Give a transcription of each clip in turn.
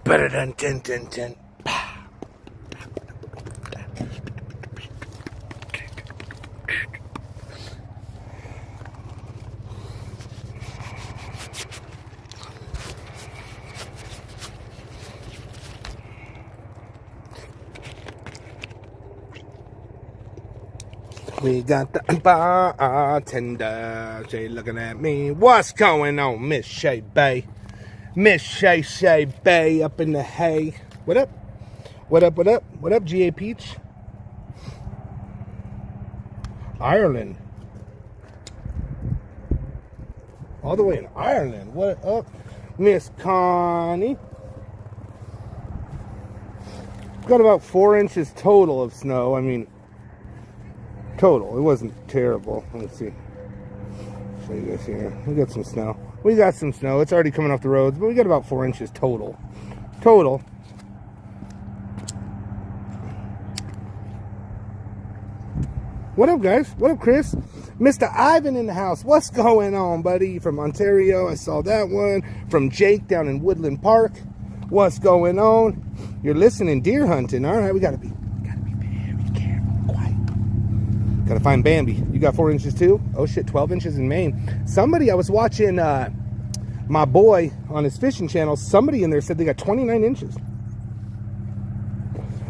Ba-da-dun-dun-dun-dun. We got the bartender. She looking at me. What's going on, Miss Shay Bay? Miss Shay Shay Bay up in the hay. What up? What up, what up? What up, G.A. Peach? Ireland. All the way in Ireland. What up, Miss Connie? Got about 4 inches total of snow. I mean, total. It wasn't terrible. Let's see. Show you guys here. We got some snow. We got some snow. It's already coming off the roads, but we got about 4 inches total. Total. What up, guys? What up, Chris? Mr. Ivan in the house. What's going on, buddy? From Ontario. I saw that one. From Jake down in Woodland Park. What's going on? You're listening deer hunting. All right, we gotta be very careful, quiet. Gotta find Bambi. You got 4 inches too? Oh shit, 12 inches in Maine. Somebody, I was watching my boy on his fishing channel. Somebody in there said they got 29 inches.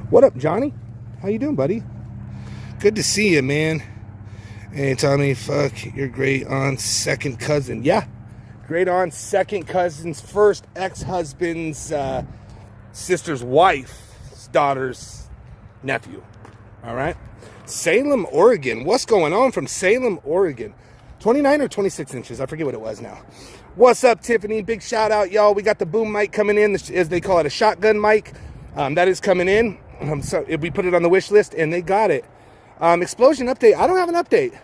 What up, Johnny? How you doing, buddy? Good to see you, man. Hey, Tommy, fuck, you're great on second cousin. Yeah, great on second cousin's first ex-husband's sister's wife's daughter's nephew. All right. Salem, Oregon. What's going on from Salem, Oregon? 29 or 26 inches. I forget what it was now. What's up, Tiffany? Big shout out, y'all. We got the boom mic coming in, as they call it, a shotgun mic. That is coming in. So we put it on the wish list, and they got it. Explosion update. I don't have an update.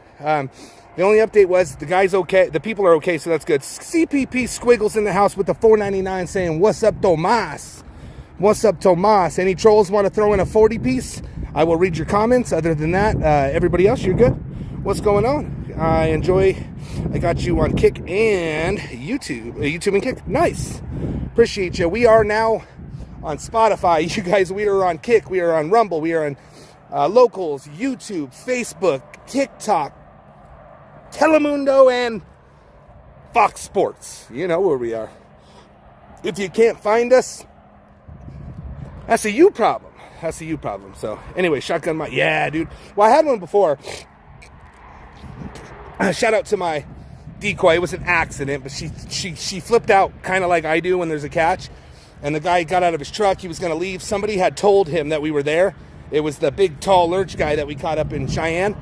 The only update was the guy's okay. The people are okay, so that's good. CPP Squiggles in the house with the $4.99 saying, "What's up, Tomas? What's up, Tomas? Any trolls want to throw in a 40 piece? I will read your comments. Other than that, everybody else, you're good. What's going on? I got you on Kick and YouTube. YouTube and Kick. Nice. Appreciate you. We are now on Spotify. You guys, we are on Kick. We are on Rumble. We are on Locals, YouTube, Facebook, TikTok, Telemundo, and Fox Sports. You know where we are. If you can't find us, that's a you problem. That's a you problem. So anyway, shotgun mic. Yeah, dude. Well, I had one before. Shout out to my decoy. It was an accident, but she flipped out kind of like I do when there's a catch. And the guy got out of his truck. He was going to leave. Somebody had told him that we were there. It was the big, tall lurch guy that we caught up in Cheyenne.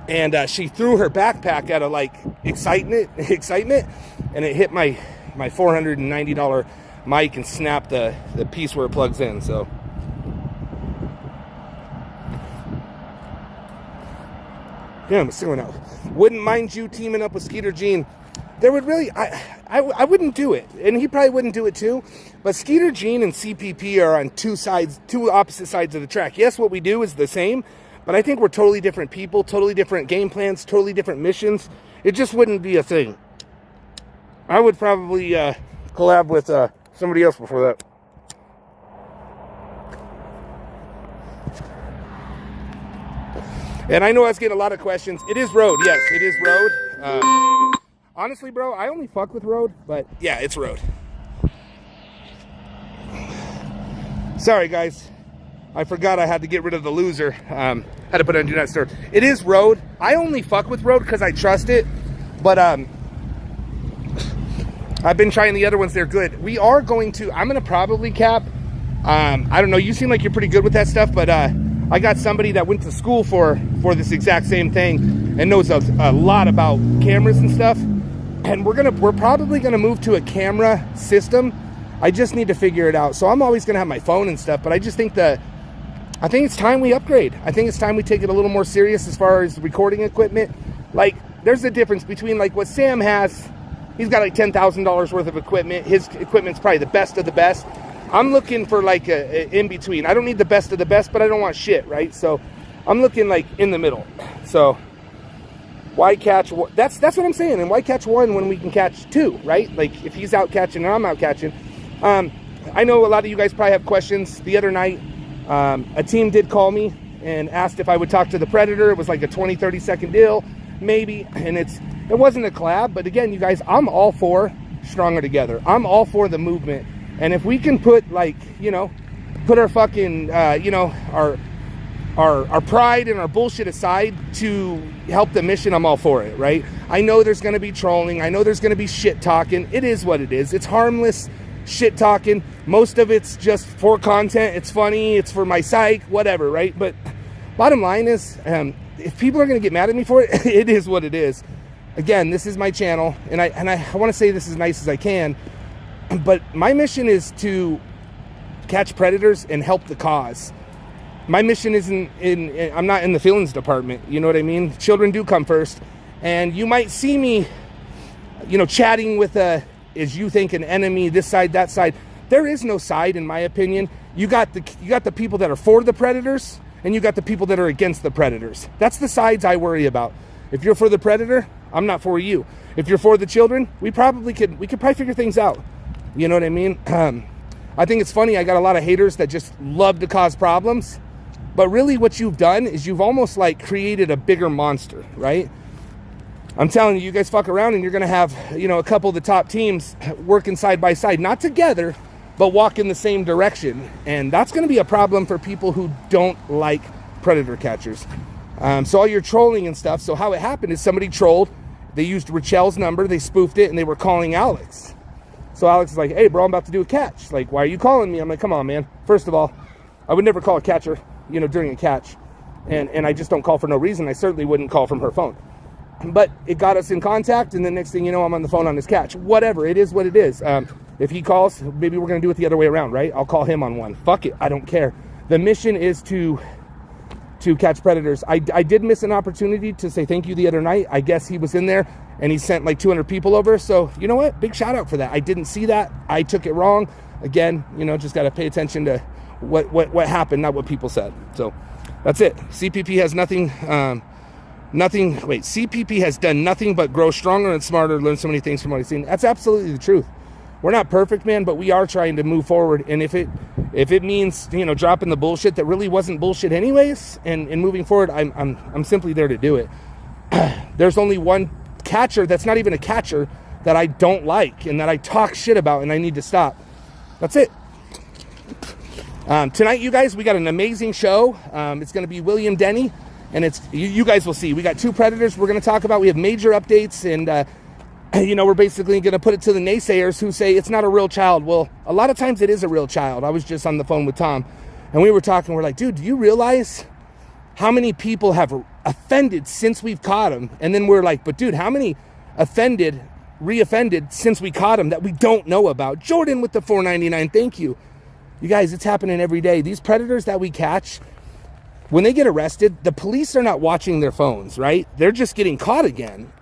And she threw her backpack out of, like, excitement, and it hit my $490 mic and snapped the piece where it plugs in, so. Yeah, I'm still out. Wouldn't mind you teaming up with Skeeter Gene. There would really, I wouldn't do it, and he probably wouldn't do it too, but Skeeter Gene and CPP are on two opposite sides of the track. Yes, what we do is the same, but I think we're totally different people, totally different game plans, totally different missions. It just wouldn't be a thing. I would probably collab with somebody else before that. And I know I was getting a lot of questions. It is road, yes, it is road. Honestly, bro, I only fuck with road, but yeah, it's road. Sorry, guys. I forgot I had to get rid of the loser. Had to put it on Do Not Disturb. It is road. I only fuck with road because I trust it. But I've been trying the other ones. They're good. We are going to, I'm going to probably cap. I don't know. You seem like you're pretty good with that stuff, but I got somebody that went to school for this exact same thing and knows a lot about cameras and stuff. And we're probably gonna move to a camera system. I just need to figure it out. So I'm always gonna have my phone and stuff, but I just think I think it's time we upgrade. I think it's time we take it a little more serious as far as recording equipment. Like, there's a difference between like what Sam has. He's got like $10,000 worth of equipment. His equipment's probably the best of the best. I'm looking for like a in between. I don't need the best of the best, but I don't want shit, right? So I'm looking like in the middle. So why catch one? That's what I'm saying. And why catch one when we can catch two, right? Like if he's out catching and I'm out catching. I know a lot of you guys probably have questions. The other night, a team did call me and asked if I would talk to the Predator. It was like a 20-30 second deal, maybe, and it wasn't a collab. But again, you guys, I'm all for Stronger Together. I'm all for the movement, and if we can put, like, you know, put our fucking you know, our pride and our bullshit aside to help the mission, I'm all for it, right? I know there's going to be trolling. I know there's going to be shit talking. It is what it is. It's harmless shit talking. Most of it's just for content. It's funny. It's for my psych, whatever, right? But bottom line is, if people are going to get mad at me for it, it is what it is. Again, this is my channel, and I want to say this as nice as I can, but my mission is to catch predators and help the cause. My mission isn't I'm not in the feelings department, you know what I mean? Children do come first, and you might see me, you know, chatting with as you think, an enemy, this side, that side. There is no side, in my opinion. You got the people that are for the predators, and you got the people that are against the predators. That's the sides I worry about. If you're for the predator, I'm not for you. If you're for the children, we could probably figure things out. You know what I mean? I think it's funny. I got a lot of haters that just love to cause problems. But really what you've done is you've almost like created a bigger monster, right? I'm telling you, you guys fuck around and you're going to have, you know, a couple of the top teams working side by side, not together, but walk in the same direction. And that's going to be a problem for people who don't like predator catchers. So all your trolling and stuff. So how it happened is somebody trolled. They used Rachel's number. They spoofed it and they were calling Alex. So Alex is like, hey, bro, I'm about to do a catch. Like, why are you calling me? I'm like, come on, man. First of all, I would never call a catcher, you know, during a catch. And I just don't call for no reason. I certainly wouldn't call from her phone. But it got us in contact, and the next thing you know, I'm on the phone on his catch. Whatever, it is what it is. If he calls, maybe we're going to do it the other way around, right? I'll call him on one. Fuck it, I don't care. The mission is to catch predators. I did miss an opportunity to say thank you the other night. I guess he was in there, and he sent like 200 people over. So, you know what? Big shout out for that. I didn't see that. I took it wrong. Again, you know, just got to pay attention to what happened, not what people said. So, that's it. CPP has CPP has done nothing but grow stronger and smarter, learn so many things from what he's seen. That's absolutely the truth. We're not perfect, man, but we are trying to move forward. And if it means, you know, dropping the bullshit that really wasn't bullshit anyways, and moving forward, I'm simply there to do it. There's only one catcher that's not even a catcher that I don't like and that I talk shit about, and I need to stop. That's it. Tonight, you guys, we got an amazing show. It's going to be William Denny. And it's, you guys will see, we got 2 predators we're going to talk about. We have major updates, and, you know, we're basically going to put it to the naysayers who say it's not a real child. Well, a lot of times it is a real child. I was just on the phone with Tom, and we were talking. We're like, dude, do you realize how many people have offended since we've caught them? And then we're like, but dude, how many reoffended since we caught them that we don't know about? Jordan with the $4.99, thank you. You guys, it's happening every day. These predators that we catch, when they get arrested, the police are not watching their phones, right? They're just getting caught again.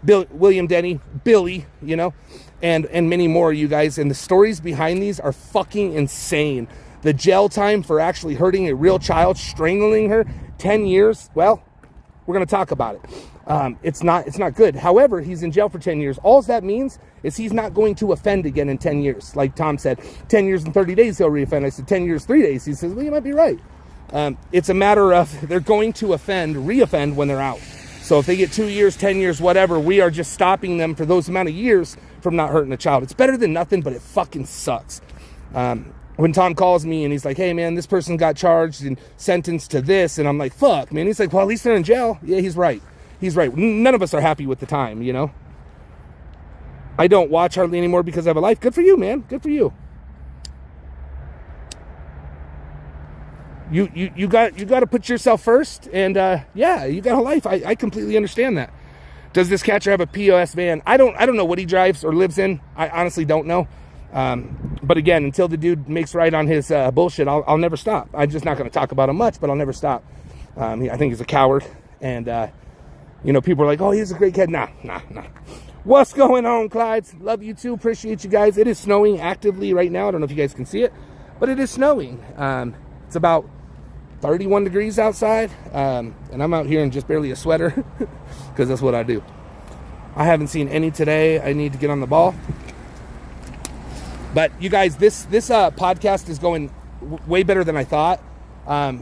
William Denny, Billy, you know, and many more, you guys. And the stories behind these are fucking insane. The jail time for actually hurting a real child, strangling her, 10 years. Well, we're going to talk about it. It's not good. However, he's in jail for 10 years. All that means is he's not going to offend again in 10 years. Like Tom said, 10 years and 30 days he'll reoffend. I said 10 years, 3 days. He says, well, you might be right. It's a matter of they're going to reoffend when they're out. So if they get 2 years, 10 years, whatever, we are just stopping them for those amount of years from not hurting a child. It's better than nothing, but it fucking sucks. When Tom calls me and he's like, hey man, this person got charged and sentenced to this, and I'm like, fuck, man. He's like, well, at least they're in jail. Yeah, he's right. He's right. None of us are happy with the time, you know? I don't watch hardly anymore because I have a life. Good for you, man. Good for you. You got to put yourself first, and yeah, you got a life. I completely understand that. Does this catcher have a POS van? I don't know what he drives or lives in. I honestly don't know. But again, until the dude makes right on his bullshit, I'll never stop. I'm just not going to talk about him much, but I'll never stop. I think he's a coward, and you know, people are like, oh, he's a great kid. Nah. What's going on, Clydes? Love you too. Appreciate you guys. It is snowing actively right now. I don't know if you guys can see it, but it is snowing. It's about 31 degrees outside, and I'm out here in just barely a sweater because that's what I do. I haven't seen any today. I need to get on the ball. But you guys, this podcast is going way better than I thought. I'm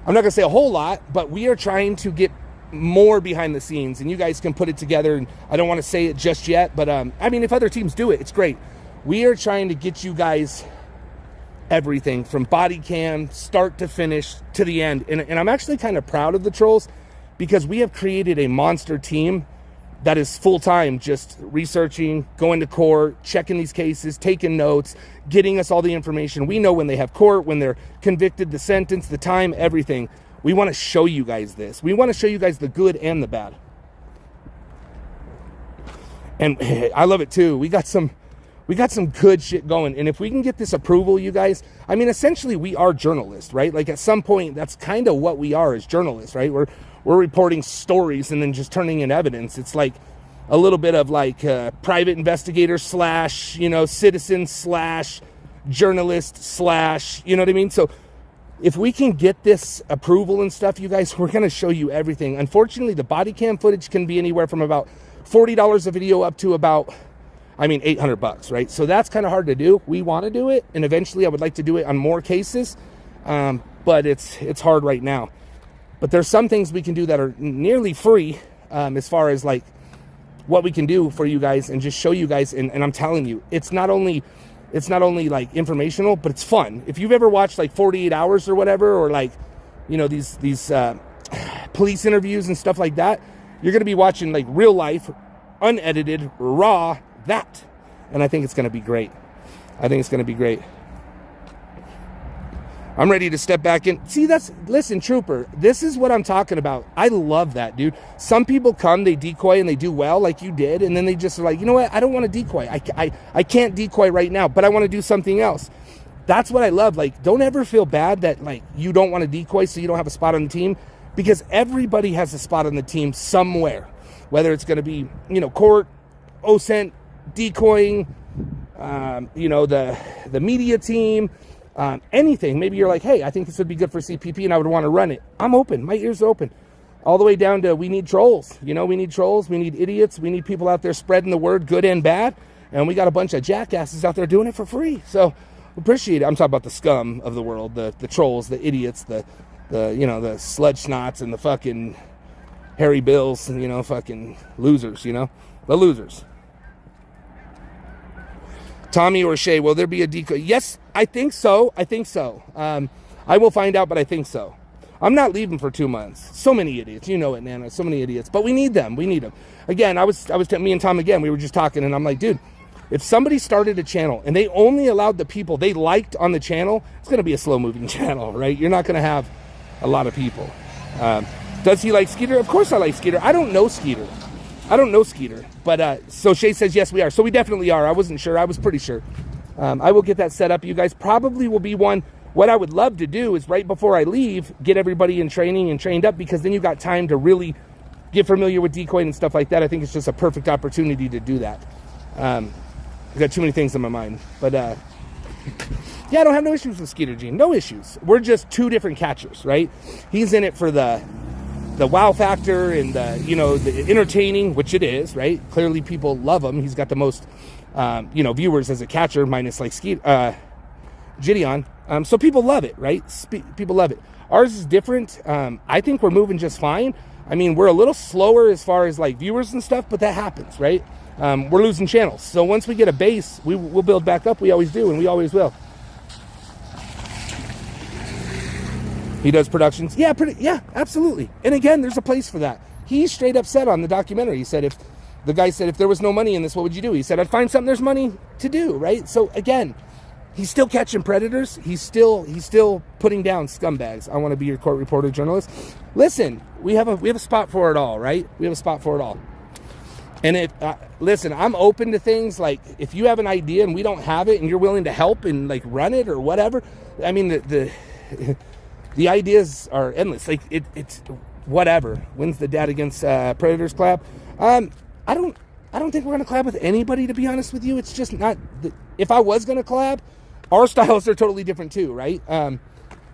not going to say a whole lot, but we are trying to get more behind the scenes, and you guys can put it together. And I don't want to say it just yet, but I mean, if other teams do it, it's great. We are trying to get you guys everything from body cam, start to finish, to the end. And I'm actually kind of proud of the Trolls, because we have created a monster team that is full-time, just researching, going to court, checking these cases, taking notes, getting us all the information. We know when they have court, when they're convicted, the sentence, the time, everything. We want to show you guys this. We want to show you guys the good and the bad. And I love it too. We got some good shit going. And if we can get this approval, you guys, I mean, essentially we are journalists, right? Like at some point, that's kind of what we are as journalists, right? We're reporting stories and then just turning in evidence. It's like a little bit of like private investigator / citizen / journalist / you know what I mean? So if we can get this approval and stuff, you guys, we're going to show you everything. Unfortunately, the body cam footage can be anywhere from about $40 a video up to about, $800, right? So that's kind of hard to do. We want to do it, and eventually I would like to do it on more cases, but it's hard right now. But there's some things we can do that are nearly free, as far as like what we can do for you guys and just show you guys. And I'm telling you, it's not only like informational, but it's fun. If you've ever watched like 48 Hours or whatever, or like, these police interviews and stuff like that, you're going to be watching like real life, unedited, raw, that. And I think it's going to be great. I'm ready to step back in. See, listen, Trooper, this is what I'm talking about. I love that, dude. Some people come, they decoy, and they do well like you did, and then they just are like, you know what, I don't want to decoy. I can't decoy right now, but I want to do something else. That's what I love. Like, don't ever feel bad that, like, you don't want to decoy so you don't have a spot on the team, because everybody has a spot on the team somewhere, whether it's going to be, court, OSENT, decoying, the media team, anything. Maybe you're like, hey, I think this would be good for CPP and I would want to run it. I'm open. My ears are open. All the way down to we need trolls. We need trolls. We need idiots. We need people out there spreading the word, good and bad. And we got a bunch of jackasses out there doing it for free. So appreciate it. I'm talking about the scum of the world, the trolls, the idiots, the sludge snots and the fucking Harry Bills and, fucking losers, the losers. Tommy or Shay, will there be a decoy? Yes, I think so. I will find out, but I think so. I'm not leaving for 2 months. So many idiots. You know it, Nana. So many idiots. But we need them. Again, me and Tom again, we were just talking, and I'm like, dude, if somebody started a channel and they only allowed the people they liked on the channel, it's going to be a slow-moving channel, right? You're not going to have a lot of people. Does he like Skeeter? Of course I like Skeeter. I don't know Skeeter. But so Shay says, yes, we are. So we definitely are. I wasn't sure. I was pretty sure. I will get that set up. You guys probably will be one. What I would love to do is right before I leave, get everybody in training and trained up, because then you've got time to really get familiar with decoying and stuff like that. I think it's just a perfect opportunity to do that. I've got too many things in my mind. But, yeah, I don't have no issues with Skeeter Gene. No issues. We're just two different catchers, right? He's in it for the wow factor and the entertaining, which it is, right? Clearly people love him. He's got the most, viewers as a catcher, minus like Gideon. So people love it, right? People love it. Ours is different. I think we're moving just fine. I mean, we're a little slower as far as like viewers and stuff, but that happens, right? We're losing channels. So once we get a base, we'll build back up. We always do, and we always will. He does productions. Yeah, absolutely. And again, there's a place for that. He straight up said on the documentary, he said, if there was no money in this, what would you do? He said, I'd find something there's money to do, right? So again, he's still catching predators. He's still putting down scumbags. I want to be your court reporter journalist. Listen, we have a spot for it all, right? We have a spot for it all. And listen, I'm open to things. Like if you have an idea and we don't have it and you're willing to help and like run it or whatever, I mean, the ideas are endless. Like it's whatever. When's the Dad Against Predators collab? I don't think we're gonna collab with anybody, to be honest with you. It's just not. If I was gonna collab, our styles are totally different too, right?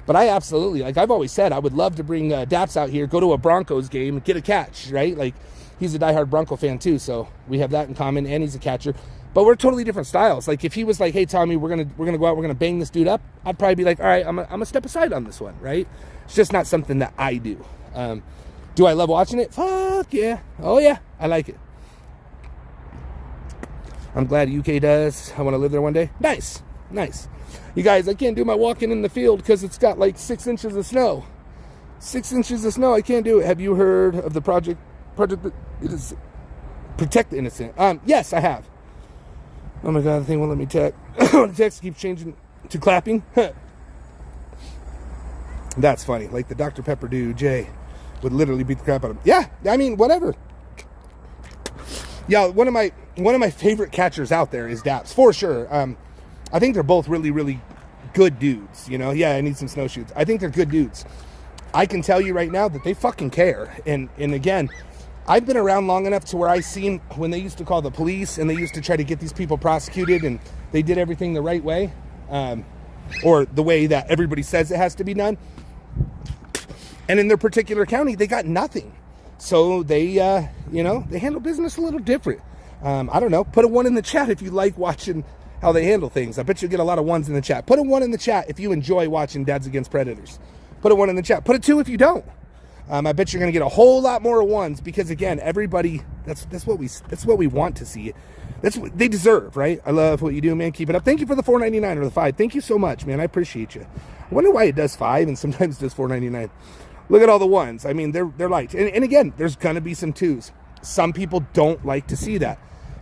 But I absolutely, like I've always said, I would love to bring Daps out here, go to a Broncos game, get a catch, right? Like he's a diehard Bronco fan too, so we have that in common, and he's a catcher. But we're totally different styles. Like if he was like, hey Tommy, we're gonna go out, we're gonna bang this dude up, I'd probably be like, all right, I'm gonna step aside on this one, right? It's just not something that I do. Do I love watching it? Fuck yeah. Oh yeah, I like it. I'm glad UK does. I want to live there one day. Nice. You guys, I can't do my walking in the field because it's got like 6 inches of snow. 6 inches of snow, I can't do it. Have you heard of the project that it is Protect the Innocent? Yes, I have. Oh my god, the thing won't let me text. The text keeps changing to clapping. That's funny. Like the Dr. Pepper dude, Jay, would literally beat the crap out of him. Yeah, I mean, whatever. Yeah, one of my favorite catchers out there is Daps, for sure. I think they're both really, really good dudes, you know? Yeah, I need some snowshoes. I think they're good dudes. I can tell you right now that they fucking care. And again, I've been around long enough to where I seen when they used to call the police and they used to try to get these people prosecuted and they did everything the right way, or the way that everybody says it has to be done. And in their particular county, they got nothing. So they, they handle business a little different. I don't know. Put a 1 in the chat if you like watching how they handle things. I bet you'll get a lot of 1s in the chat. Put a 1 in the chat if you enjoy watching Dads Against Predators. Put a 1 in the chat. Put a 2 if you don't. I bet you're going to get a whole lot more 1s because again, everybody, that's what we want to see. That's what they deserve, right? I love what you do, man. Keep it up. Thank you for the $4.99 or the 5. Thank you so much, man. I appreciate you. I wonder why it does 5 and sometimes does $4.99. Look at all the 1s. I mean, they're light. And again, there's going to be some 2s. Some people don't like to see that.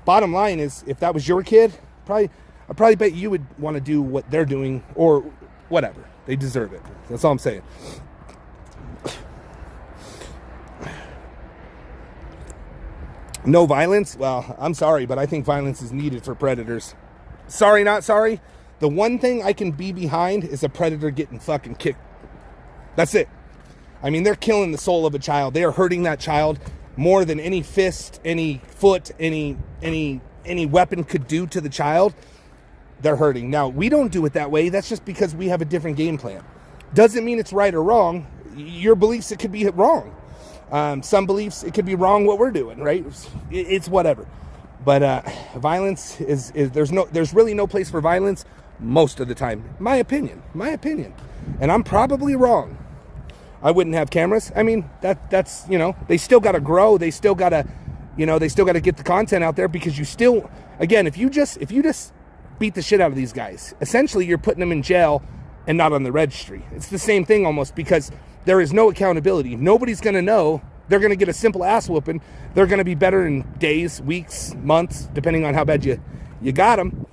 Bottom line is, if that was your kid, I probably bet you would want to do what they're doing or whatever. They deserve it. That's all I'm saying. No violence? Well, I'm sorry, but I think violence is needed for predators. Sorry, not sorry. The one thing I can be behind is a predator getting fucking kicked. That's it. I mean, they're killing the soul of a child. They are hurting that child more than any fist, any foot, any weapon could do to the child. They're hurting. Now, we don't do it that way. That's just because we have a different game plan. Doesn't mean it's right or wrong. Your beliefs, it could be wrong. Some beliefs, it could be wrong what we're doing, right? It's whatever. But violence there's really no place for violence most of the time. My opinion. And I'm probably wrong. I wouldn't have cameras. I mean, that's, they still got to grow. They still got to, get the content out there because you still, again, if you just beat the shit out of these guys, essentially you're putting them in jail and not on the registry. It's the same thing almost because there is no accountability. Nobody's going to know. They're going to get a simple ass whooping. They're going to be better in days, weeks, months, depending on how bad you got them.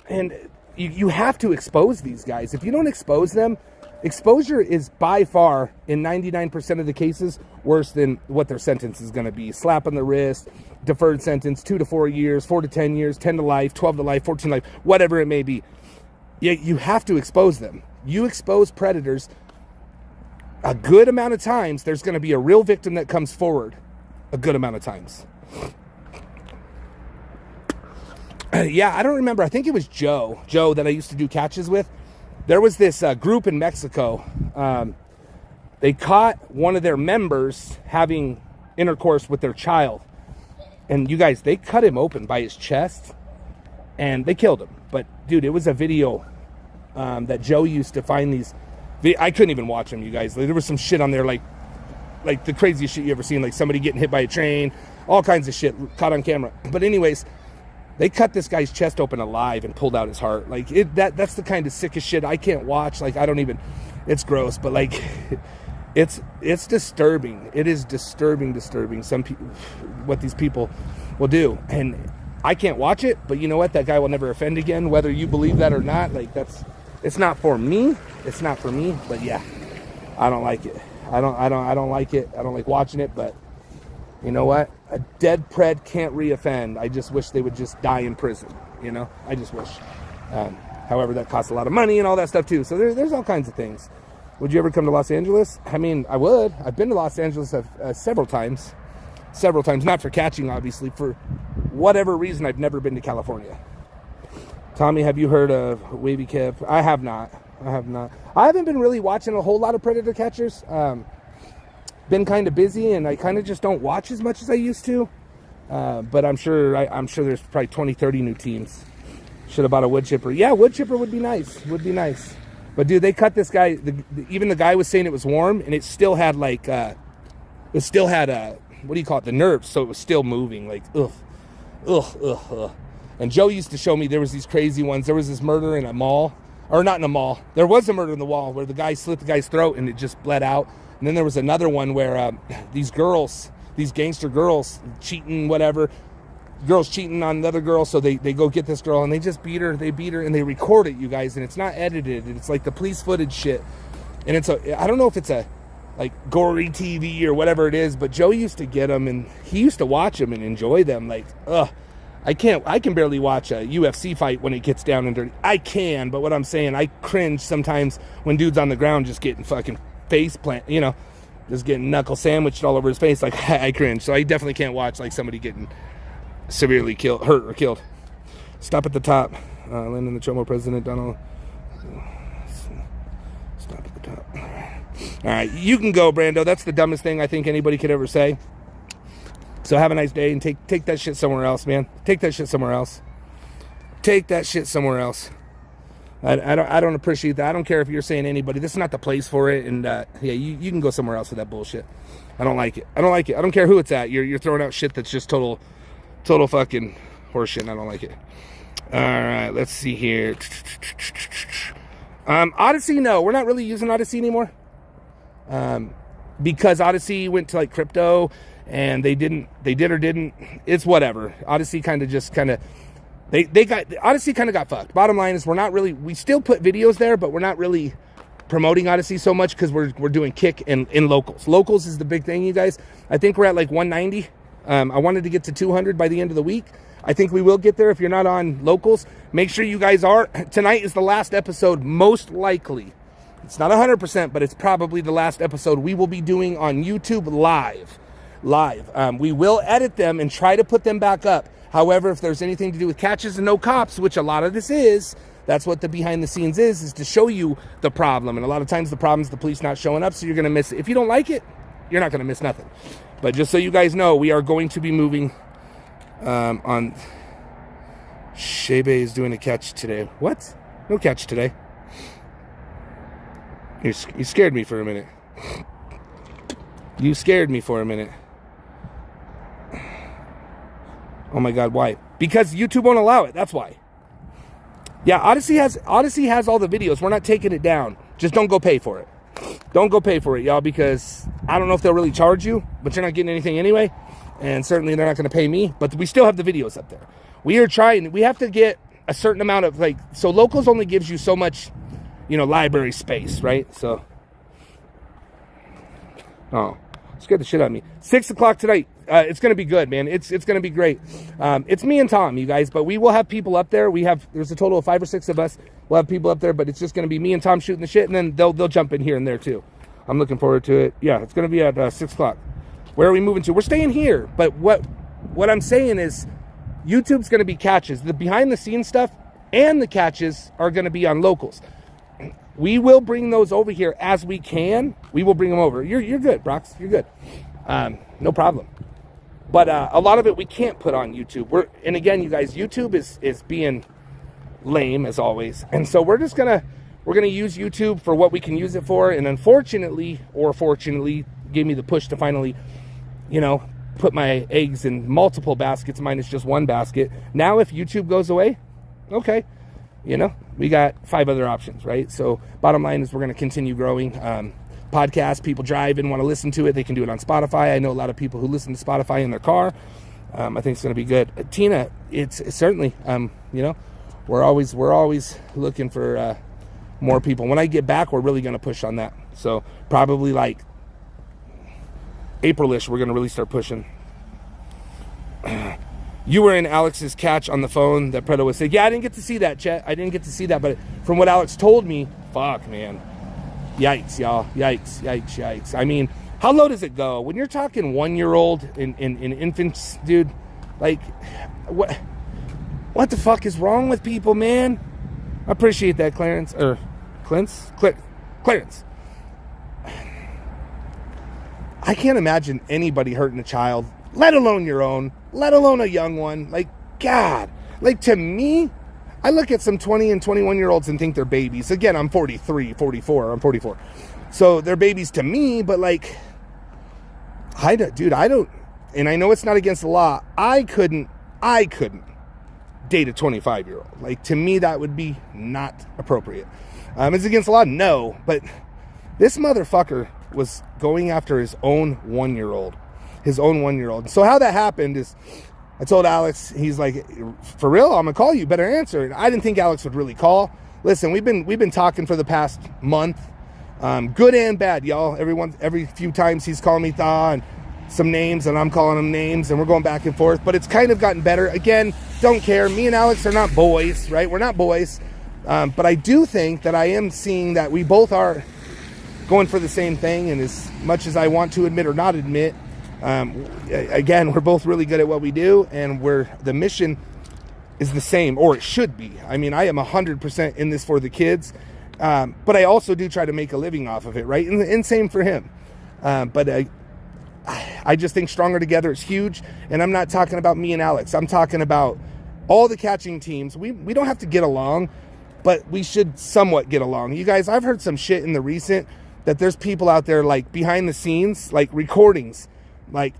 And you have to expose these guys. If you don't expose them, exposure is by far, in 99% of the cases, worse than what their sentence is going to be. Slap on the wrist, deferred sentence, 2 to 4 years, 4 to 10 years, 10 to life, 12 to life, 14 to life, whatever it may be. You have to expose them. You expose predators, a good amount of times, there's going to be a real victim that comes forward. A good amount of times. Yeah, I don't remember. I think it was Joe that I used to do catches with. There was this group in Mexico. They caught one of their members having intercourse with their child. And you guys, they cut him open by his chest. And they killed him. But, dude, it was a video that Joe used to find these. I couldn't even watch them, you guys. There was some shit on there like the craziest shit you ever seen. Like somebody getting hit by a train. All kinds of shit caught on camera. But anyways, they cut this guy's chest open alive and pulled out his heart. Like, that's the kind of sickest shit I can't watch. Like, I don't even, it's gross. But, like, it's disturbing. It is disturbing. Some people, what these people will do. And I can't watch it, but you know what? That guy will never offend again, whether you believe that or not. Like, it's not for me. It's not for me. But, yeah, I don't like it. I don't like it. I don't like watching it, but you know what? A dead pred can't re-offend. I just wish they would just die in prison, I just wish. However, that costs a lot of money and all that stuff too. So there's all kinds of things. Would you ever come to Los Angeles? I mean, I would. I've been to Los Angeles several times. Not for catching, obviously. For whatever reason, I've never been to California. Tommy, have you heard of Wavy Kev? I have not. I haven't been really watching a whole lot of predator catchers. Been kind of busy, and I kind of just don't watch as much as I used to. But I'm sure there's probably 20, 30 new teams. Should have bought a wood chipper. Yeah, wood chipper would be nice. Would be nice. But dude, they cut this guy. Even the guy was saying it was warm, and it still had like, what do you call it? The nerves. So it was still moving. Like, ugh. And Joe used to show me there was these crazy ones. There was this murder in a mall, or not in a mall. There was a murder in the wall where the guy slit the guy's throat and it just bled out. And then there was another one where these gangster girls cheating, whatever. Girls cheating on another girl, so they go get this girl and they just beat her, and they record it, you guys, and it's not edited, it's like the police footage shit, and I don't know if it's a like gory TV or whatever it is, but Joe used to get them and he used to watch them and enjoy them. Like, I can barely watch a UFC fight when it gets down and dirty. I can, but what I'm saying, I cringe sometimes when dude's on the ground just getting fucking face plant, just getting knuckle sandwiched all over his face. Like, I cringe, so I definitely can't watch like somebody getting severely hurt or killed. Stop at the top. Lyndon the Chomo president, Donald. Stop at the top. All right, you can go, Brando. That's the dumbest thing I think anybody could ever say. So have a nice day and take that shit somewhere else, man. Take that shit somewhere else. Take that shit somewhere else. I don't appreciate that. I don't care if you're saying anybody. This is not the place for it. And you can go somewhere else with that bullshit. I don't like it. I don't care who it's at. You're throwing out shit that's just total fucking horseshit, and I don't like it. All right, let's see here. Odyssey, no, we're not really using Odyssey anymore. Because Odyssey went to like crypto, and they did or didn't. It's whatever. Odyssey kind of Odyssey kind of got fucked. Bottom line is we still put videos there, but we're not really promoting Odyssey so much because we're doing Kick and Locals. Locals is the big thing, you guys. I think we're at like 190. I wanted to get to 200 by the end of the week. I think we will get there if you're not on Locals. Make sure you guys are. Tonight is the last episode, most likely. It's not 100%, but it's probably the last episode we will be doing on YouTube live. We will edit them and try to put them back up. However, if there's anything to do with catches and no cops, which a lot of this is, that's what the behind the scenes is to show you the problem. And a lot of times the problem is the police not showing up, so you're going to miss it. If you don't like it, you're not going to miss nothing. But just so you guys know, we are going to be moving on. Shebe is doing a catch today. What? No catch today. You scared me for a minute. You scared me for a minute. Oh my God, why? Because YouTube won't allow it. That's why. Yeah, Odyssey has all the videos. We're not taking it down. Just don't go pay for it. Don't go pay for it, y'all, because I don't know if they'll really charge you, but you're not getting anything anyway. And certainly they're not going to pay me, but we still have the videos up there. We are trying. We have to get a certain amount of, so Locals only gives you so much, library space, right? So, scared the shit out of me. 6 o'clock tonight. It's going to be good, man. It's going to be great. It's me and Tom, you guys, but we will have people up there. There's a total of 5 or 6 of us. We'll have people up there, but it's just going to be me and Tom shooting the shit, and then they'll jump in here and there too. I'm looking forward to it. Yeah, it's going to be at 6 o'clock. Where are we moving to? We're staying here, but what I'm saying is YouTube's going to be catches. The behind the scenes stuff and the catches are going to be on Locals. We will bring those over here as we can. We will bring them over. You're good, Brox. You're good. No problem. But a lot of it we can't put on YouTube. And again, you guys, YouTube is being lame as always, and so we're gonna use YouTube for what we can use it for. And unfortunately, or fortunately, gave me the push to finally, put my eggs in multiple baskets minus just one basket. Now, if YouTube goes away, okay, we got 5 other options, right? So bottom line is we're gonna continue growing. Podcast, people drive and want to listen to it, they can do it on Spotify. I know a lot of people who listen to Spotify in their car. I think it's going to be good. Tina, it's certainly, we're always looking for more people. When I get back, we're really going to push on that. So probably like April-ish, we're going to really start pushing. You were in Alex's catch on the phone that Preto was saying. Yeah, I didn't get to see that, Chet. I didn't get to see that, but from what Alex told me, fuck, man. Yikes, y'all. Yikes. I mean, how low does it go? When you're talking 1-year-old in infants, dude, like, what the fuck is wrong with people, man? I appreciate that, Clarence. Or, Clarence. I can't imagine anybody hurting a child let alone your own, let alone a young one. Like, God, like to me, I look at some 20 and 21-year-olds and think they're babies. Again, I'm 43, 44, I'm 44. So they're babies to me, but like, I don't, and I know it's not against the law. I couldn't date a 25-year-old. Like, to me, that would be not appropriate. It's against the law? No, but this motherfucker was going after his own 1-year-old. So how that happened is, I told Alex, he's like, for real, I'm gonna call you, better answer. And I didn't think Alex would really call. Listen, we've been talking for the past month, good and bad, y'all. Every few times he's calling me Thaw and some names, and I'm calling him names, and we're going back and forth, but it's kind of gotten better. Again, don't care. Me and Alex are not boys, right? We're not boys. But I do think that I am seeing that we both are going for the same thing, and as much as I want to admit or not admit, again, we're both really good at what we do, and the mission is the same, or it should be. I mean, I am 100% in this for the kids, but I also do try to make a living off of it, right? And same for him. But I just think stronger together is huge, and I'm not talking about me and Alex. I'm talking about all the catching teams. We don't have to get along, but we should somewhat get along. You guys, I've heard some shit in the recent that there's people out there like behind the scenes, like recordings, like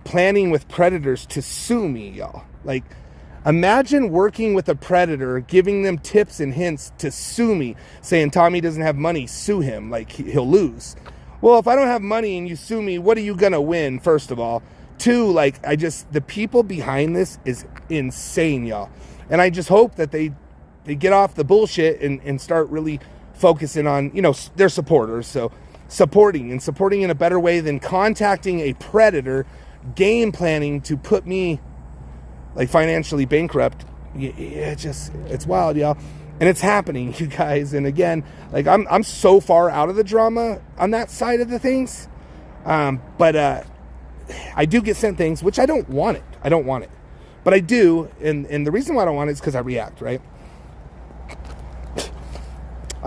planning with predators to sue me, y'all. Like, imagine working with a predator, giving them tips and hints to sue me, saying Tommy doesn't have money, sue him, like he'll lose. Well, if I don't have money and you sue me, what are you gonna win, first of all? Two, like, the people behind this is insane, y'all. And I just hope that they get off the bullshit and start really focusing on, their supporters. So supporting in a better way than contacting a predator, game planning to put me like financially bankrupt. It's wild, y'all. And it's happening, you guys. And again, like I'm so far out of the drama on that side of the things. But I do get sent things, which I don't want it. But I do, and the reason why I don't want it is because I react, right?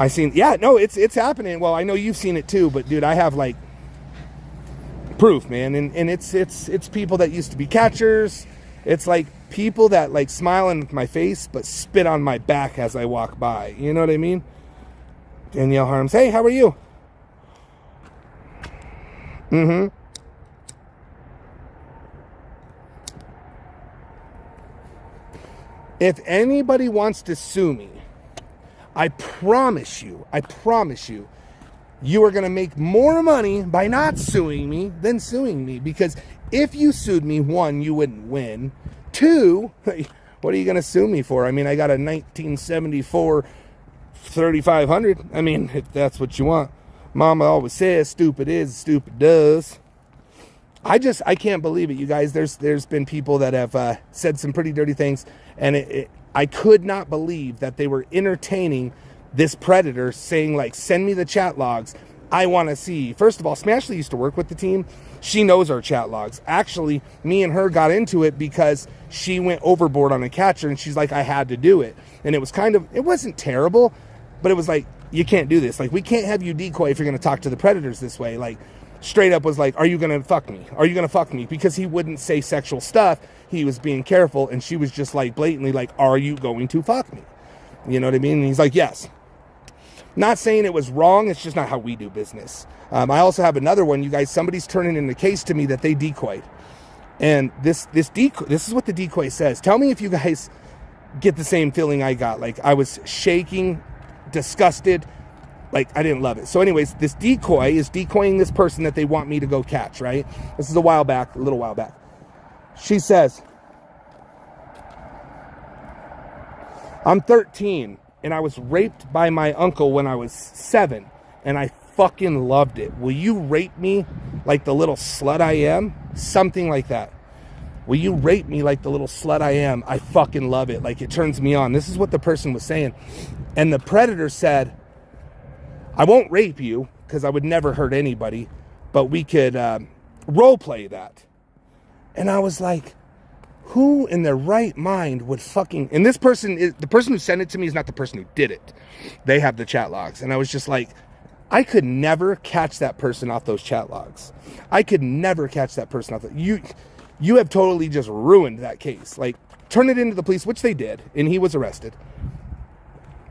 It's happening. Well, I know you've seen it too, but dude, I have like proof, man. And it's people that used to be catchers. It's like people that like smile in my face, but spit on my back as I walk by. You know what I mean? Danielle Harms, hey, how are you? If anybody wants to sue me, I promise you, you are going to make more money by not suing me than suing me. Because if you sued me, one, you wouldn't win. Two, what are you going to sue me for? I mean, I got a 1974 3500. I mean, if that's what you want. Mama always says, stupid is, stupid does. I can't believe it, you guys. There's been people that have said some pretty dirty things, and I could not believe that they were entertaining this predator saying, like, send me the chat logs. I want to see. First of all, Smashley used to work with the team. She knows our chat logs. Actually, me and her got into it because she went overboard on a catcher, and she's like, I had to do it. And it wasn't terrible, but it was like, you can't do this. Like, we can't have you decoy if you're going to talk to the predators this way. Like, straight up was like, are you going to fuck me? Are you going to fuck me? Because he wouldn't say sexual stuff. He was being careful, and she was just like blatantly like, are you going to fuck me? You know what I mean? And he's like, yes. Not saying it was wrong. It's just not how we do business. I also have another one, you guys. Somebody's turning in a case to me that they decoyed. And this is what the decoy says. Tell me if you guys get the same feeling I got. Like, I was shaking, disgusted. Like, I didn't love it. So anyways, this decoy is decoying this person that they want me to go catch, right? This is a little while back. She says, I'm 13 and I was raped by my uncle when I was 7 and I fucking loved it. Will you rape me like the little slut I am? Something like that. Will you rape me like the little slut I am? I fucking love it. Like, it turns me on. This is what the person was saying. And the predator said, I won't rape you because I would never hurt anybody, but we could role play that. And I was like, who in their right mind would fucking... And the person who sent it to me is not the person who did it. They have the chat logs. And I was just like, I could never catch that person off those chat logs. I could never catch that person off. you have totally just ruined that case. Like, turn it into the police, which they did, and he was arrested.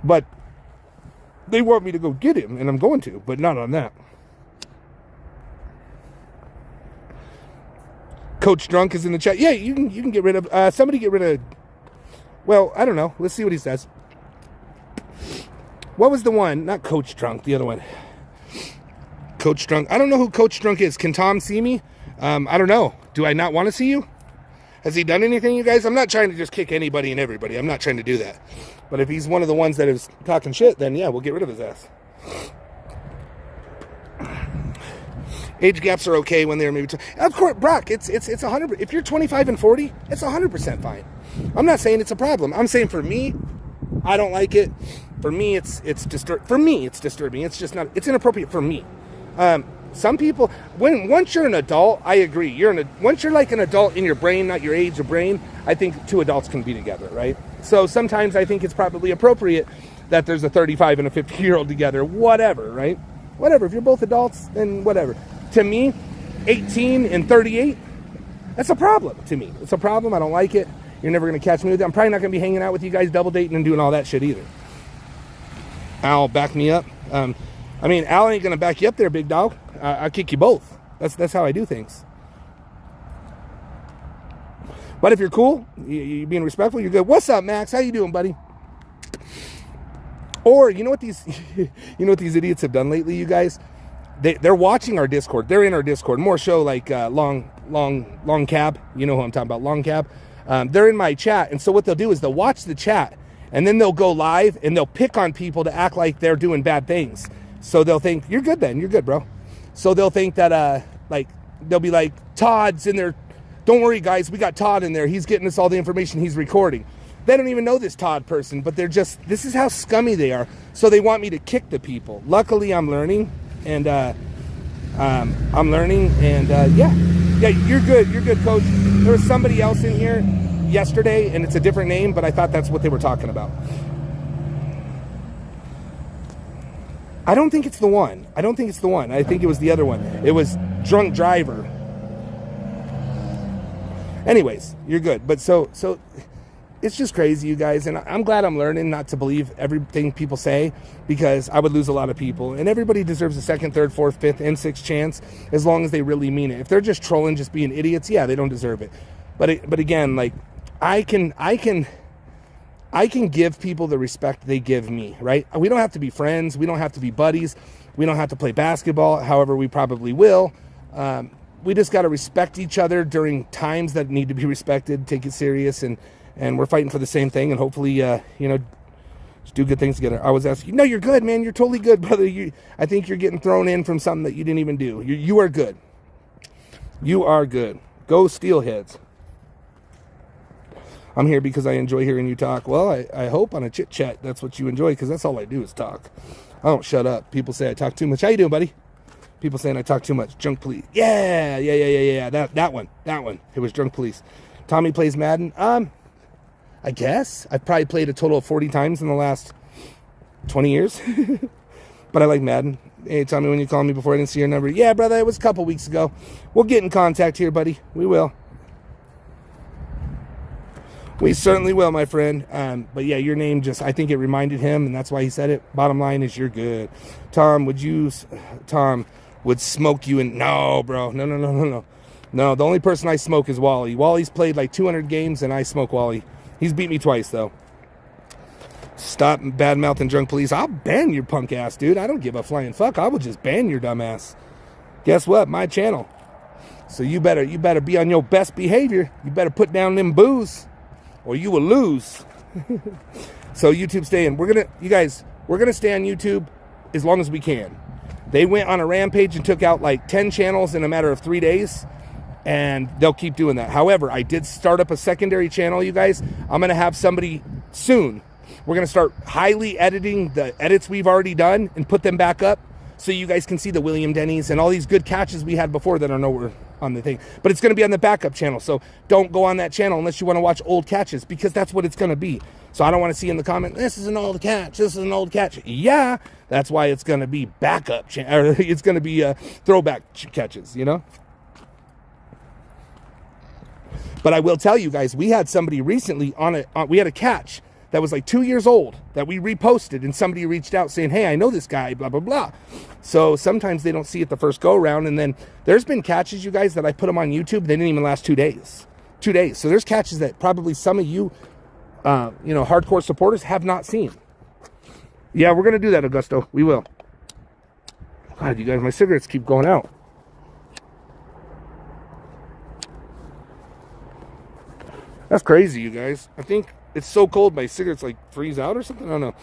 But they want me to go get him, and I'm going to, but not on that. Coach Drunk is in the chat. Yeah, you can get rid of, somebody get rid of, well, I don't know. Let's see what he says. What was the one? Not Coach Drunk, the other one. Coach Drunk. I don't know who Coach Drunk is. Can Tom see me? I don't know. Do I not want to see you? Has he done anything, you guys? I'm not trying to just kick anybody and everybody. I'm not trying to do that. But if he's one of the ones that is talking shit, then yeah, we'll get rid of his ass. Age gaps are okay when they're maybe... Of course, Brock, it's 100... If you're 25 and 40, it's 100% fine. I'm not saying it's a problem. I'm saying for me, I don't like it. For me, it's disturbing. It's just not... It's inappropriate for me. Some people... Once you're an adult, I agree. Once you're like an adult in your brain, not your age or brain, I think two adults can be together, right? So sometimes I think it's probably appropriate that there's a 35 and a 50-year-old together. Whatever, right? Whatever. If you're both adults, then whatever. To me, 18 and 38, that's a problem to me. It's a problem. I don't like it. You're never going to catch me with it. I'm probably not going to be hanging out with you guys, double dating and doing all that shit either. Al, back me up. Al ain't going to back you up there, big dog. I'll kick you both. That's how I do things. But if you're cool, you're being respectful, you're good. What's up, Max? How you doing, buddy? Or, you know what these idiots have done lately, you guys? They're watching our Discord. They're in our Discord. More show like Long Cab. You know who I'm talking about, Long Cab. They're in my chat. And so what they'll do is they'll watch the chat. And then they'll go live and they'll pick on people to act like they're doing bad things. So they'll think, you're good then. You're good, bro. So they'll think that, they'll be like, Todd's in there. Don't worry, guys. We got Todd in there. He's getting us all the information he's recording. They don't even know this Todd person, but this is how scummy they are. So they want me to kick the people. Luckily, I'm learning. And yeah, you're good, coach. There was somebody else in here yesterday, and it's a different name, but I thought that's what they were talking about. I don't think it's the one. I think it was the other one. It was drunk driver. Anyways, you're good. But so it's just crazy, you guys, and I'm glad I'm learning not to believe everything people say, because I would lose a lot of people, and everybody deserves a second, third, fourth, fifth, and sixth chance as long as they really mean it. If they're just trolling, just being idiots, yeah, they don't deserve it. But again, like, I can give people the respect they give me, right? We don't have to be friends. We don't have to be buddies. We don't have to play basketball. However, we probably will. We just got to respect each other during times that need to be respected, take it serious, and we're fighting for the same thing, and hopefully, just do good things together. I was asking, no, you're good, man. You're totally good, brother. I think you're getting thrown in from something that you didn't even do. You are good. You are good. Go Steelheads. I'm here because I enjoy hearing you talk. Well, I hope on a chit chat that's what you enjoy, because that's all I do is talk. I don't shut up. People say I talk too much. How you doing, buddy? People saying I talk too much. Drunk police. Yeah. That one. It was drunk police. Tommy plays Madden. I guess. I've probably played a total of 40 times in the last 20 years. But I like Madden. Hey, Tommy, when you call me before I didn't see your number. Yeah, brother, it was a couple weeks ago. We'll get in contact here, buddy. We will. We certainly will, my friend. But yeah, your name I think it reminded him, and that's why he said it. Bottom line is you're good. Tom would smoke you in. No, bro. No. No, the only person I smoke is Wally. Wally's played like 200 games, and I smoke Wally. He's beat me twice, though. Stop bad-mouthing drunk police. I'll ban your punk ass, dude. I don't give a flying fuck. I will just ban your dumb ass. Guess what? My channel. So you better be on your best behavior. You better put down them booze, or you will lose. So YouTube staying. We're gonna stay on YouTube as long as we can. They went on a rampage and took out like 10 channels in a matter of 3 days. And they'll keep doing that. However, I did start up a secondary channel, you guys. I'm going to have somebody soon. We're going to start highly editing the edits we've already done and put them back up so you guys can see the William Denny's and all these good catches we had before that are nowhere on the thing. But it's going to be on the backup channel. So don't go on that channel unless you want to watch old catches, because that's what it's going to be. So I don't want to see in the comment, this is an old catch. This is an old catch. Yeah, that's why it's going to be backup. It's going to be throwback catches, you know? But I will tell you guys, we had somebody recently we had a catch that was like 2 years old that we reposted, and somebody reached out saying, hey, I know this guy, blah, blah, blah. So sometimes they don't see it the first go around. And then there's been catches, you guys, that I put them on YouTube. They didn't even last 2 days. 2 days. So there's catches that probably some of you, hardcore supporters have not seen. Yeah, we're going to do that, Augusto. We will. God, you guys, my cigarettes keep going out. That's crazy, you guys. I think it's so cold my cigarettes like freeze out or something. I don't know.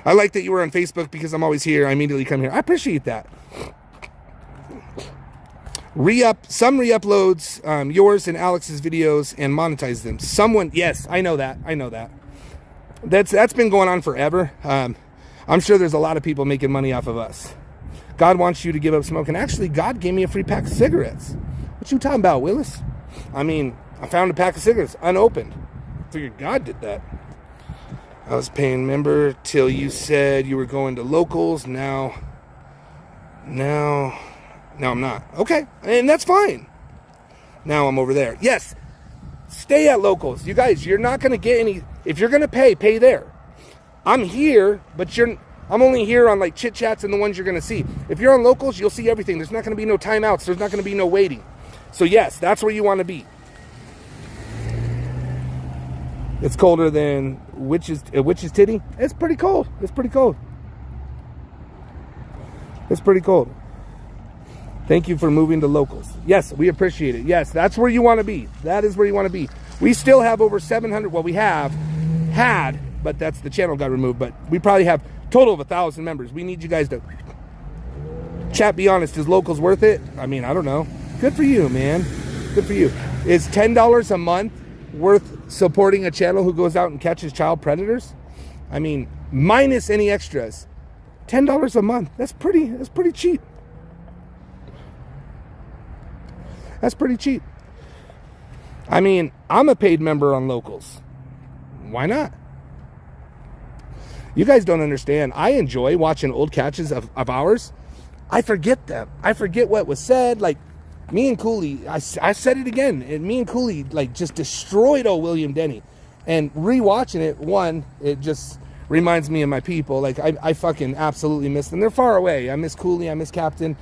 I like that you were on Facebook because I'm always here. I immediately come here. I appreciate that. Some re-uploads yours and Alex's videos and monetize them. Someone, yes, I know that. That's been going on forever. I'm sure there's a lot of people making money off of us. God wants you to give up smoking. Actually, God gave me a free pack of cigarettes. What you talking about, Willis? I mean, I found a pack of cigarettes unopened. Figured God did that. I was paying member till you said you were going to locals. Now I'm not. Okay, and that's fine. Now I'm over there. Yes, stay at locals. You guys, you're not going to get any. If you're going to pay there. I'm here, but I'm only here on like chit chats and the ones you're going to see. If you're on locals, you'll see everything. There's not going to be no timeouts. There's not going to be no waiting. So yes, that's where you want to be. It's colder than witch's titty. It's pretty cold. It's pretty cold. Thank you for moving to locals. Yes, we appreciate it. Yes, that's where you want to be. That is where you want to be. We still have over 700. Well, we had, but that's the channel got removed. But we probably have total of 1,000 members. We need you guys to chat. Be honest. Is locals worth it? I mean, I don't know. Good for you, man. Good for you. Is $10 a month worth supporting a channel who goes out and catches child predators? I mean, minus any extras. $10 a month. That's pretty cheap. That's pretty cheap. I mean, I'm a paid member on locals. Why not? You guys don't understand. I enjoy watching old catches of ours. I forget them. I forget what was said. Like, me and Cooley, I said it again. And me and Cooley, like, just destroyed old William Denny. And rewatching it, it just reminds me of my people. Like, I fucking absolutely miss them. They're far away. I miss Cooley. I miss Captain.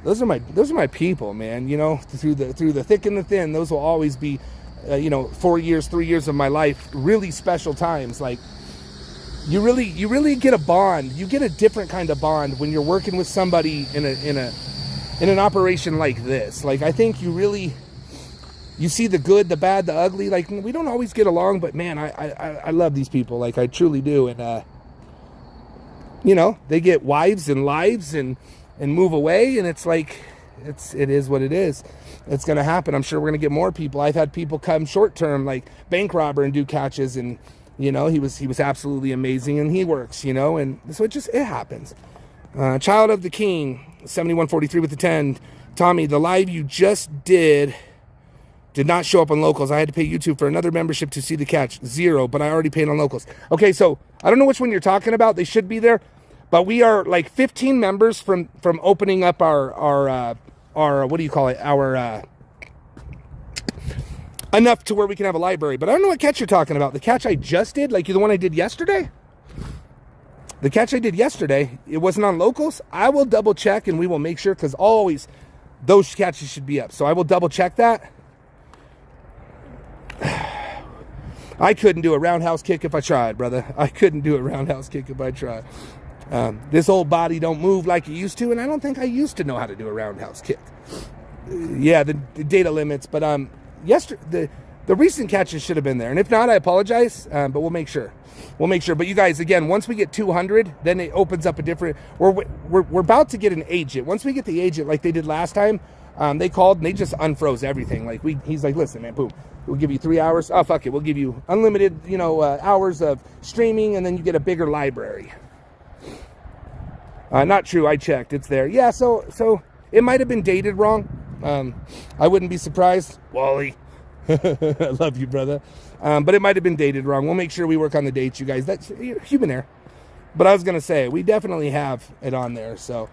Those are my people, man. You know, through the thick and the thin, those will always be, 4 years, 3 years of my life, really special times. Like, you really get a bond. You get a different kind of bond when you're working with somebody in an operation like this. Like, I think you see the good, the bad, the ugly. Like, we don't always get along, but man, I love these people. Like, I truly do. And they get wives and lives and move away, and it's like it is what it is. It's gonna happen. I'm sure we're gonna get more people. I've had people come short term, like bank robber, and do catches, and he was absolutely amazing, and he works, and so it happens. Child of the King 7143 with the 10. Tommy, the live you just did not show up on locals. I had to pay YouTube for another membership to see the catch. 0, but I already paid on locals. Okay, so I don't know which one you're talking about. They should be there. But we are like 15 members from opening up our what do you call it? Our enough to where we can have a library. But I don't know what catch you're talking about. The catch I just did, like the one I did yesterday? The catch I did yesterday, it wasn't on locals. I will double check and we will make sure, because always those catches should be up. So I will double check that. I couldn't do a roundhouse kick if I tried, brother. I couldn't do a roundhouse kick if I tried. This old body don't move like it used to, and I don't think I used to know how to do a roundhouse kick. Yeah, the data limits, but yesterday the recent catches should have been there, and if not, I apologize. But we'll make sure. But you guys, again, once we get 200, then it opens up a different. We're about to get an agent. Once we get the agent, like they did last time, they called and they just unfroze everything. Like he's like, listen, man, boom. We'll give you 3 hours. Oh, fuck it. We'll give you unlimited, hours of streaming, and then you get a bigger library. Not true. I checked. It's there. Yeah. So it might have been dated wrong. I wouldn't be surprised. Wally, I love you, brother. But it might have been dated wrong. We'll make sure we work on the dates, you guys. That's human error. But I was gonna say we definitely have it on there. So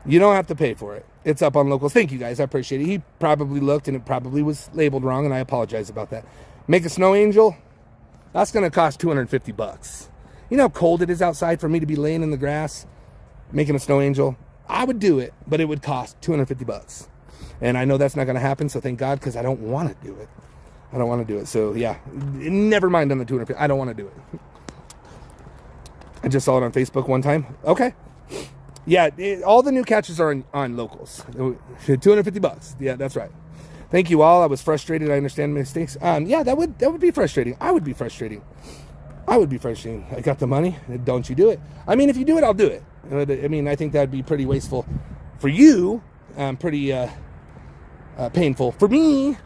You don't have to pay for it. It's up on locals. Thank you guys. I appreciate it. He probably looked and it probably was labeled wrong, and I apologize about that. Make a snow angel. That's going to cost $250. You know how cold it is outside for me to be laying in the grass making a snow angel? I would do it, but it would cost $250. And I know that's not going to happen, so thank God, because I don't want to do it. I don't want to do it. So, yeah, never mind on the $250. I don't want to do it. I just saw it on Facebook one time. Okay. Yeah, all the new catches are on locals. $250. Yeah, that's right. Thank you all. I was frustrated. I understand mistakes. Yeah, that would be frustrating. I would be frustrating. I got the money. Don't you do it? I mean, if you do it, I'll do it. I mean, I think that'd be pretty wasteful for you. Pretty painful for me.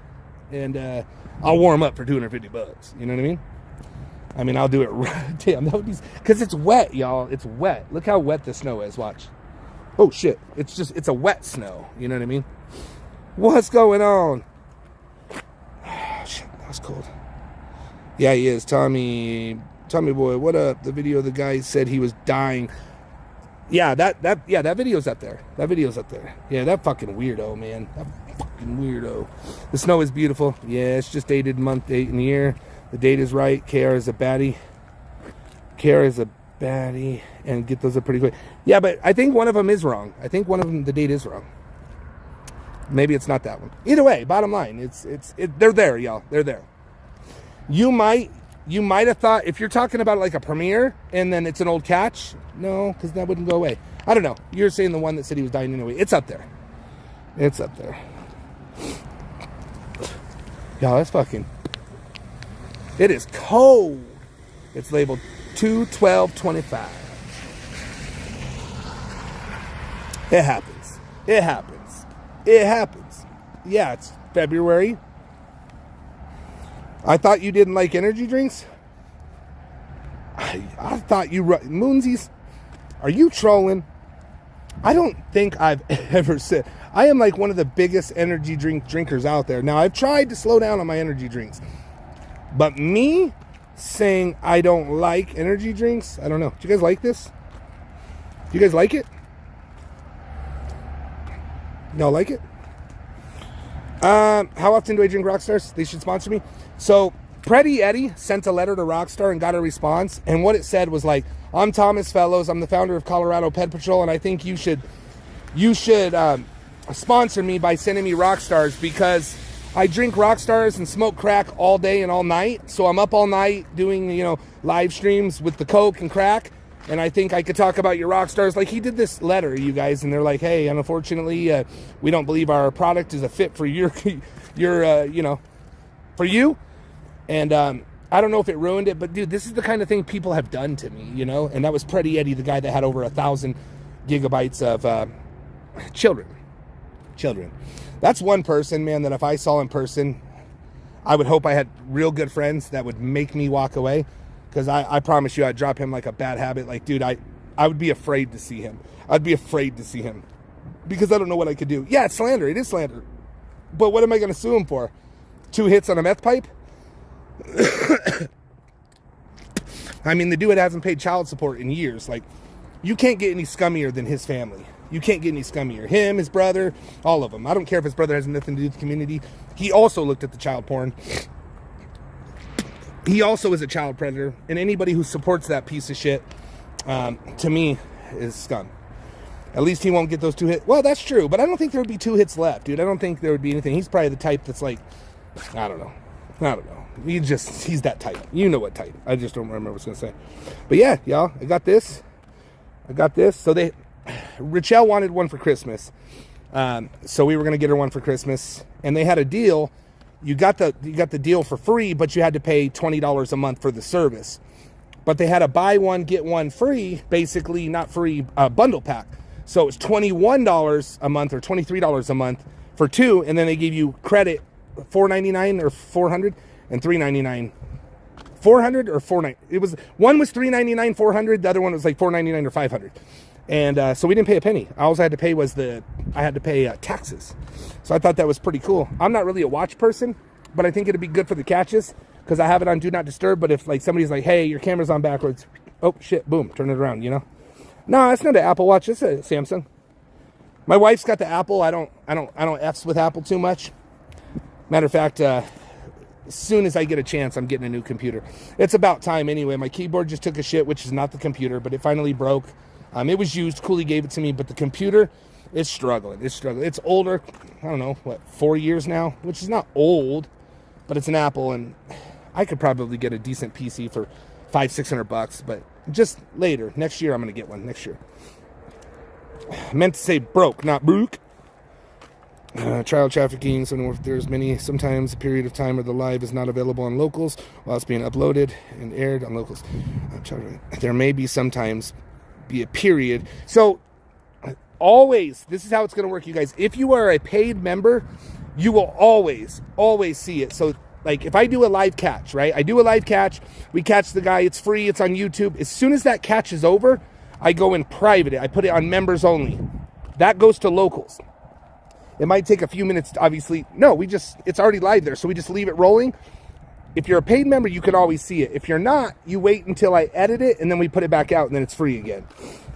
And I'll warm up for $250. You know what I mean? I mean, I'll do it right. Damn, that would be... Because it's wet, y'all. It's wet. Look how wet the snow is. Watch. Oh, shit. It's a wet snow. You know what I mean? What's going on? Oh, shit. That was cold. Yeah, he is. Tommy boy, what up? The video, the guy said he was dying. Yeah, that video's up there. Yeah, that fucking weirdo, man. That fucking weirdo. The snow is beautiful. Yeah, it's just dated month, date, and year. The date is right. KR is a baddie. And get those up pretty quick. Yeah, but I think one of them is wrong. I think one of them, the date is wrong. Maybe it's not that one. Either way, bottom line, they're there, y'all. They're there. You might have thought, if you're talking about like a premiere and then it's an old catch, no, because that wouldn't go away. I don't know. You're saying the one that said he was dying anyway. It's up there. Y'all, that's fucking... It is cold. It's labeled 2/12/25. It happens. Yeah, it's February. I thought you didn't like energy drinks. I thought you... Moonsies, are you trolling? I don't think I've ever said... I am like one of the biggest energy drinkers out there. Now, I've tried to slow down on my energy drinks. But me saying I don't like energy drinks, I don't know. Do you guys like this? Do you guys like it? Y'all like it? How often do I drink Rockstars? They should sponsor me. So, Pretty Eddie sent a letter to Rockstar and got a response. And what it said was like, I'm Thomas Fellows. I'm the founder of Colorado Pet Patrol. And I think you should sponsor me by sending me Rockstars because... I drink Rockstars and smoke crack all day and all night. So I'm up all night doing, live streams with the coke and crack. And I think I could talk about your Rockstars. Like, he did this letter, you guys, and they're like, hey, unfortunately, we don't believe our product is a fit for for you. And I don't know if it ruined it, but dude, this is the kind of thing people have done to me, And that was Pretty Eddie, the guy that had over 1,000 gigabytes of children. That's one person, man, that if I saw in person, I would hope I had real good friends that would make me walk away. Because I promise you, I'd drop him like a bad habit. Like, dude, I would be afraid to see him. I'd be afraid to see him. Because I don't know what I could do. Yeah, it's slander. It is slander. But what am I going to sue him for? 2 hits on a meth pipe? I mean, the dude hasn't paid child support in years. Like, you can't get any scummier than his family. You can't get any scummier. Him, his brother, all of them. I don't care if his brother has nothing to do with the community. He also looked at the child porn. He also is a child predator. And anybody who supports that piece of shit, to me, is scum. At least he won't get those 2 hits. Well, that's true. But I don't think there would be 2 hits left, dude. I don't think there would be anything. He's probably the type that's like, I don't know. He's that type. You know what type. I just don't remember what I was going to say. But yeah, y'all, I got this. So Richelle wanted one for Christmas. So we were going to get her one for Christmas. And they had a deal. You got the deal for free, but you had to pay $20 a month for the service. But they had a buy one, get one free, basically not free, bundle pack. So it was $21 a month or $23 a month for 2. And then they gave you credit $4.99 or $400 and $3.99. $400 or $4.99. It was, one was $3.99, $400. The other one was like $4.99 or $500. And so we didn't pay a penny. All I had to pay was taxes. So I thought that was pretty cool. I'm not really a watch person, but I think it'd be good for the catches because I have it on Do Not Disturb. But if like somebody's like, hey, your camera's on backwards. Oh, shit, boom, turn it around, No, it's not an Apple Watch. It's a Samsung. My wife's got the Apple. I don't F's with Apple too much. Matter of fact, as soon as I get a chance, I'm getting a new computer. It's about time anyway. My keyboard just took a shit, which is not the computer, but it finally broke. It was used. Cooley gave it to me, but the computer is struggling. It's older. I don't know, 4 years now, which is not old, but it's an Apple, and I could probably get a decent PC for $500-600, but just later. Next year, I'm going to get one. Next year. I meant to say broke, not broke. Child trafficking. So there's many. Sometimes a period of time where the live is not available on locals while it's being uploaded and aired on locals. There may be sometimes be a period. So always, this is how it's going to work, you guys. If you are a paid member, you will always see it. So like if I do a live catch, right? I do a live catch. We catch the guy. It's free. It's on YouTube. As soon as that catch is over, I go in private. I put it on members only. That goes to locals. It might take a few minutes to obviously. No, it's already live there. So we just leave it rolling. If you're a paid member, you can always see it. If you're not, you wait until I edit it and then we put it back out and then it's free again.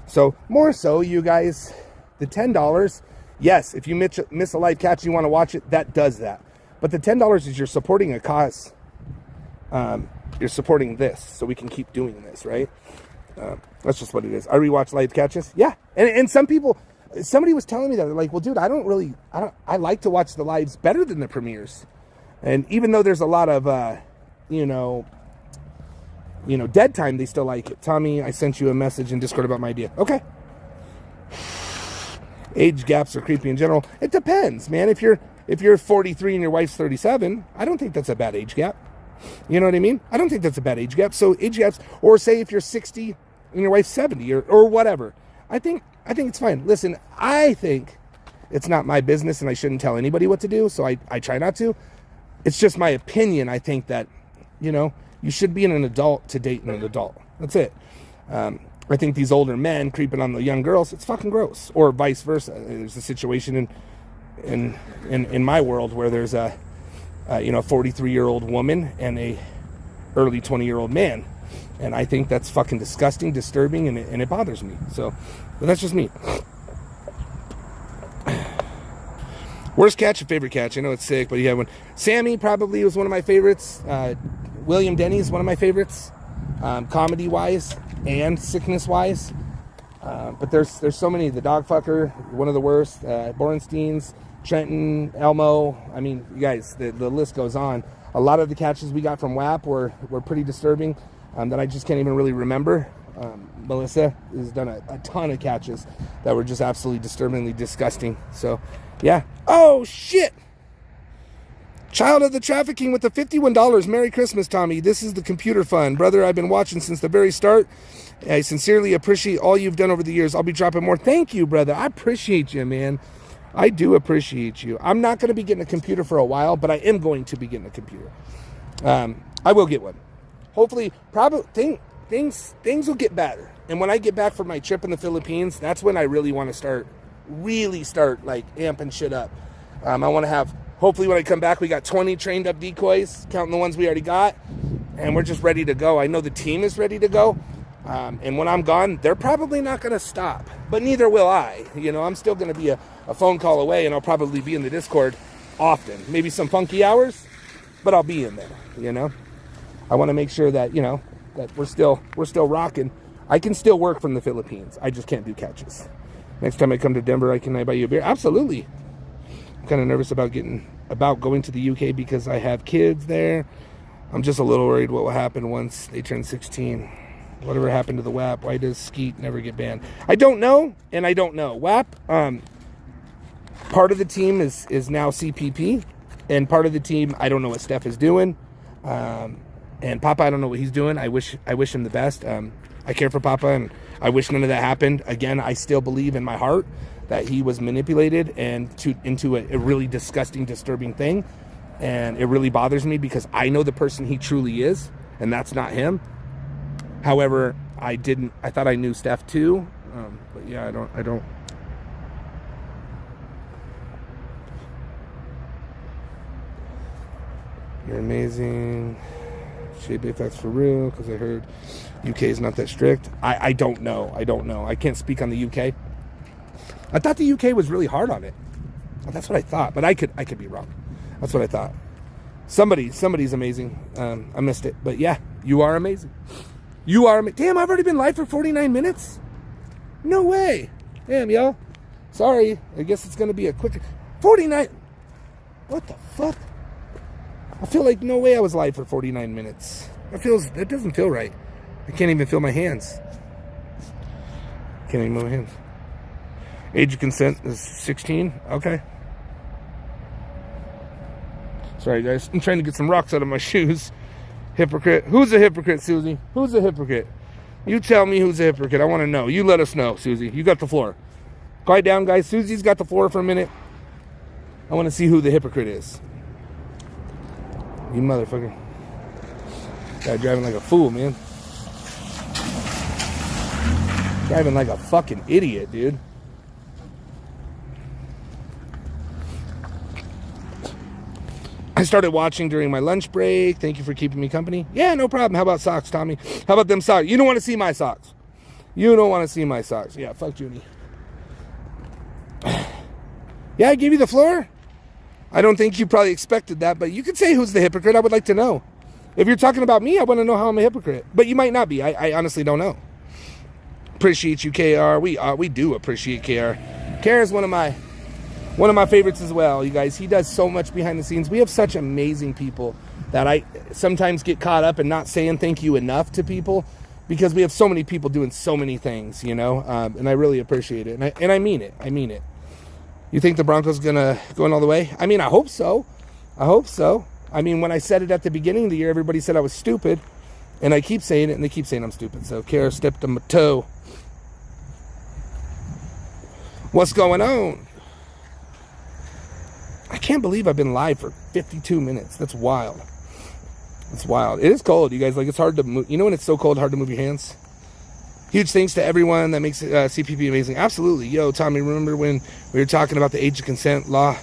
So more so, you guys, the $10, yes, if you miss a live catch and you want to watch it, that does that. But the $10 is you're supporting a cause. You're supporting this so we can keep doing this, right? That's just what it is. I rewatch live catches. Yeah. And some people, somebody was telling me that. They're like, well, dude, I like to watch the lives better than the premieres. And even though there's a lot of, dead time, they still like it. Tommy, I sent you a message in Discord about my idea. Okay. Age gaps are creepy in general. It depends, man. If you're 43 and your wife's 37, I don't think that's a bad age gap. You know what I mean? I don't think that's a bad age gap. So age gaps, or say if you're 60 and your wife's 70 or whatever, I think it's fine. Listen, I think it's not my business and I shouldn't tell anybody what to do. So I try not to. It's just my opinion. I think that, you should be an adult to date an adult. That's it. I think these older men creeping on the young girls, it's fucking gross. Or vice versa. There's a situation in my world where there's a 43-year-old woman and a early 20-year-old man. And I think that's fucking disgusting, disturbing, and it bothers me. So, but that's just me. Worst catch or favorite catch? I know it's sick, but you had one. Sammy probably was one of my favorites. William Denny's one of my favorites, comedy-wise and sickness-wise. But there's so many. The dog fucker, one of the worst. Borenstein's, Trenton, Elmo. I mean, you guys, the list goes on. A lot of the catches we got from WAP were pretty disturbing. That I just can't even really remember. Melissa has done a ton of catches that were just absolutely disturbingly disgusting. So, yeah. Oh, shit! Child of the trafficking with the $51. Merry Christmas, Tommy. This is the computer fund. Brother, I've been watching since the very start. I sincerely appreciate all you've done over the years. I'll be dropping more. Thank you, brother. I appreciate you, man. I do appreciate you. I'm not going to be getting a computer for a while, but I am going to be getting a computer. I will get one. Hopefully, probably things will get better. And when I get back from my trip in the Philippines, that's when I really want to start like amping shit up. I want to have, hopefully when I come back, we got 20 trained up decoys, counting the ones we already got, and we're just ready to go. I know the team is ready to go. And when I'm gone, they're probably not going to stop, but neither will I. I'm still going to be a phone call away, and I'll probably be in the Discord often. Maybe some funky hours, but I'll be in there, I want to make sure that, that we're still rocking. I can still work from the Philippines. I just can't do catches. Next time I come to Denver, can I buy you a beer? Absolutely. I'm kind of nervous about going to the UK because I have kids there. I'm just a little worried what will happen once they turn 16. Whatever happened to the WAP? Why does Skeet never get banned? I don't know, and I don't know. WAP, part of the team is now CPP, and part of the team, I don't know what Steph is doing. And Papa, I don't know what he's doing. I wish him the best. I care for Papa, and I wish none of that happened. Again, I still believe in my heart that he was manipulated into a really disgusting, disturbing thing. And it really bothers me because I know the person he truly is, and that's not him. However, I thought I knew Steph too. But yeah, I don't. You're amazing. Shape effects for real, because I heard UK is not that strict. I don't know. I can't speak on the UK. I thought the UK was really hard on it. That's what I thought, but I could be wrong. That's what I thought. Somebody's amazing. I missed it, but yeah, you are amazing. You are amazing. Damn, I've already been live for 49 minutes. No way. Damn, y'all. Sorry. I guess it's gonna be a quick 49. What the fuck? I feel like no way I was live for 49 minutes. That doesn't feel right. I can't even feel my hands. Can't even move my hands. Age of consent is 16. Okay. Sorry, guys. I'm trying to get some rocks out of my shoes. Hypocrite. Who's a hypocrite, Susie? Who's a hypocrite? You tell me who's a hypocrite. I want to know. You let us know, Susie. You got the floor. Quiet down, guys. Susie's got the floor for a minute. I want to see who the hypocrite is. You motherfucker. Guy driving like a fool, man. Driving like a fucking idiot, dude. I started watching during my lunch break. Thank you for keeping me company. Yeah, no problem. How about socks, Tommy? How about them socks? You don't want to see my socks. You don't want to see my socks. Yeah, fuck Junie. Yeah, I gave you the floor. I don't think you probably expected that, but you could say who's the hypocrite. I would like to know. If you're talking about me, I want to know how I'm a hypocrite. But you might not be. I honestly don't know. Appreciate you, KR. We do appreciate KR. KR is one of my favorites as well, you guys. He does so much behind the scenes. We have such amazing people that I sometimes get caught up in not saying thank you enough to people because we have so many people doing so many things, you know, and I really appreciate it. And I mean it. I mean it. You think the Broncos going all the way? I mean, I hope so. I hope so. I mean, when I said it at the beginning of the year, everybody said I was stupid. And I keep saying it, and they keep saying I'm stupid. So, Kara stepped on my toe. What's going on? I can't believe I've been live for 52 minutes. That's wild. It's wild. It is cold, you guys. Like, it's hard to move. You know when it's so cold, hard to move your hands? Huge thanks to everyone that makes CPP amazing. Absolutely. Yo, Tommy, remember when we were talking about the age of consent law?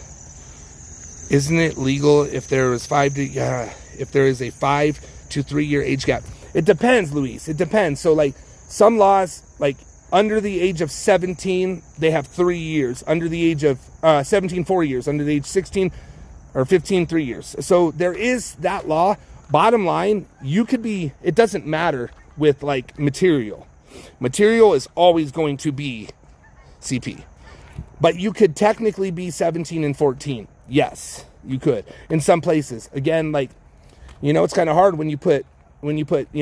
Isn't it legal if there is a 5 to 3 year age gap? It depends, Luis. It depends. So, like, some laws, like, under the age of 17, they have 3 years. Under the age of 17, 4 years. Under the age 16 or 15, 3 years. So there is that law. Bottom line, it doesn't matter with, like, material. Material is always going to be CP. But you could technically be 17 and 14. Yes, you could. In some places. Again, like, you know, it's kind of hard when you put, you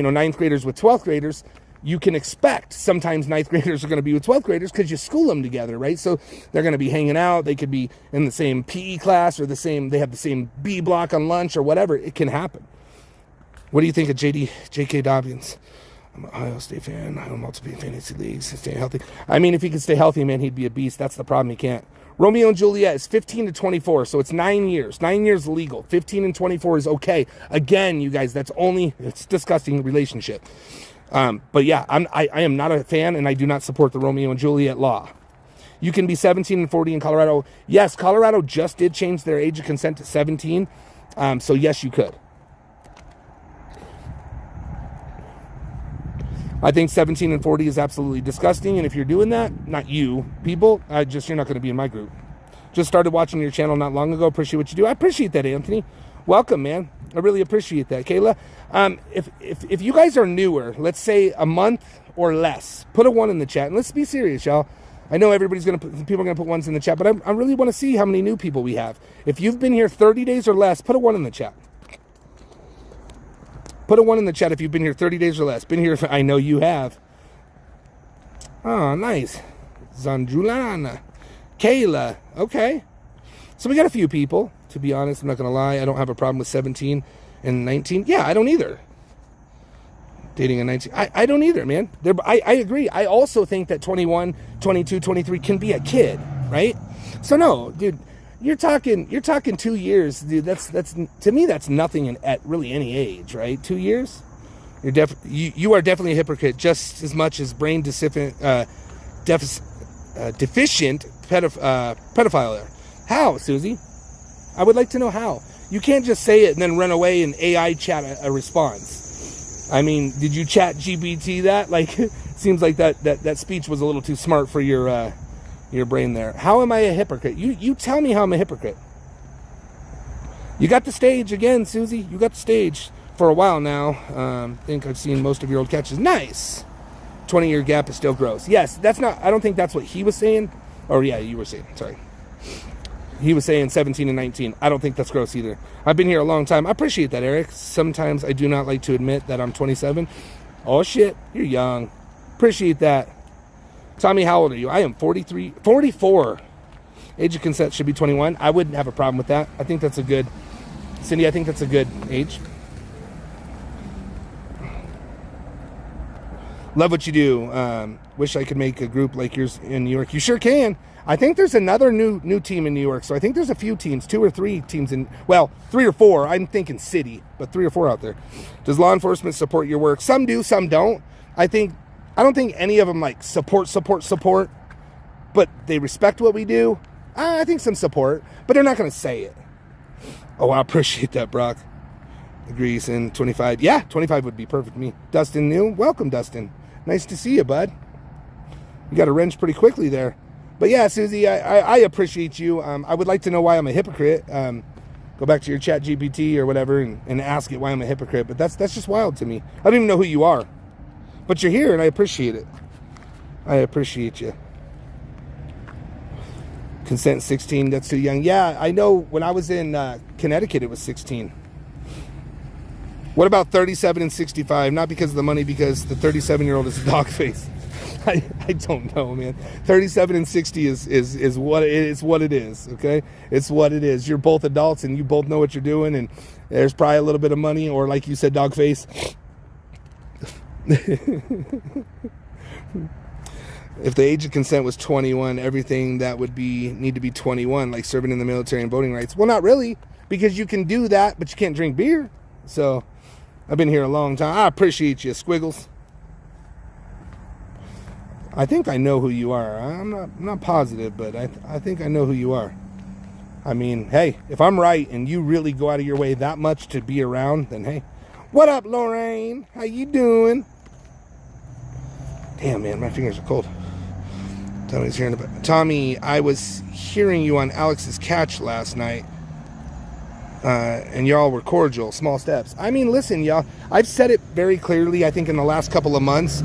know, 9th graders with 12th graders. You can expect sometimes 9th graders are going to be with 12th graders because you school them together, right? So they're going to be hanging out. They could be in the same PE class or they have the same B block on lunch or whatever. It can happen. What do you think of J.K. Dobbins? I'm an Ohio State fan. I'm multiple fantasy leagues. Staying healthy. I mean, if he could stay healthy, man, he'd be a beast. That's the problem. He can't. Romeo and Juliet is 15 to 24, so it's 9 years. 9 years legal. 15 and 24 is okay. Again, you guys, it's disgusting relationship. But yeah, I am not a fan, and I do not support the Romeo and Juliet law. You can be 17 and 40 in Colorado. Yes, Colorado just did change their age of consent to 17. So yes, you could. I think 17 and 40 is absolutely disgusting. And if you're doing that, not you, people, you're not going to be in my group. Just started watching your channel not long ago. Appreciate what you do. I appreciate that, Anthony. Welcome, man. I really appreciate that. Kayla, if you guys are newer, let's say a month or less, put a 1 in the chat. And let's be serious, y'all. I know people are going to put 1s in the chat, but I really want to see how many new people we have. If you've been here 30 days or less, put a 1 in the chat. Put a 1 in the chat if you've been here 30 days or less. Been here, I know you have. Oh, nice. Zanjulana. Kayla. Okay. So we got a few people. To be honest, I'm not going to lie. I don't have a problem with 17 and 19. Yeah, I don't either. Dating a 19. I don't either, man. I agree. I also think that 21, 22, 23 can be a kid, right? So no, dude. You're talking 2 years, dude. That's to me that's nothing at really any age, right? 2 years. You are definitely a hypocrite, just as much as brain deficient pedophile. How, Susie? I would like to know how. You can't just say it and then run away and AI chat a response. I mean, did you chat GPT that? Like, seems like that speech was a little too smart for your your brain there. How am I a hypocrite? You tell me how I'm a hypocrite. You got the stage again, Susie. You got the stage for a while now. I think I've seen most of your old catches. Nice. 20-year gap is still gross. Yes, that's not. I don't think that's what he was saying. Or yeah, you were saying. Sorry. He was saying 17 and 19. I don't think that's gross either. I've been here a long time. I appreciate that, Eric. Sometimes I do not like to admit that I'm 27. Oh shit, you're young. Appreciate that. Tommy, how old are you? I am 44. Age of consent should be 21. I wouldn't have a problem with that. I think that's a good, Cindy, I think that's a good age. Love what you do. Wish I could make a group like yours in New York. You sure can. I think there's another new team in New York. So I think there's a few teams, 2 or 3 teams in, well, 3 or 4. I'm thinking city, but 3 or 4 out there. Does law enforcement support your work? Some do, some don't. I don't think any of them like support, but they respect what we do. I think some support, but they're not going to say it. Oh, I appreciate that, Brock. Agrees in 25. Yeah, 25 would be perfect for me. Dustin New, welcome, Dustin. Nice to see you, bud. You got a wrench pretty quickly there. But yeah, Susie, I appreciate you. I would like to know why I'm a hypocrite. Go back to your chat GPT or whatever and ask it why I'm a hypocrite. But that's just wild to me. I don't even know who you are. But you're here, and I appreciate it. I appreciate you. Consent 16, that's too young. Yeah, I know when I was in Connecticut, it was 16. What about 37 and 65? Not because of the money, because the 37-year-old is a dog face. I don't know, man. 37 and 60 is what it is, okay? It's what it is. You're both adults, and you both know what you're doing, and there's probably a little bit of money, or like you said, dog face. If the age of consent was 21, everything that would need to be 21, like serving in the military and voting rights. Well, not really, because you can do that, but you can't drink beer. So, I've been here a long time. I appreciate you, Squiggles. I think I know who you are. I'm not positive, but I think I know who you are. I mean, hey, if I'm right and you really go out of your way that much to be around, then hey. What up, Lorraine? How you doing? Damn, man, my fingers are cold. Tommy, I was hearing you on Alex's catch last night, and y'all were cordial. Small steps. I mean, listen, y'all. I've said it very clearly, I think, in the last couple of months.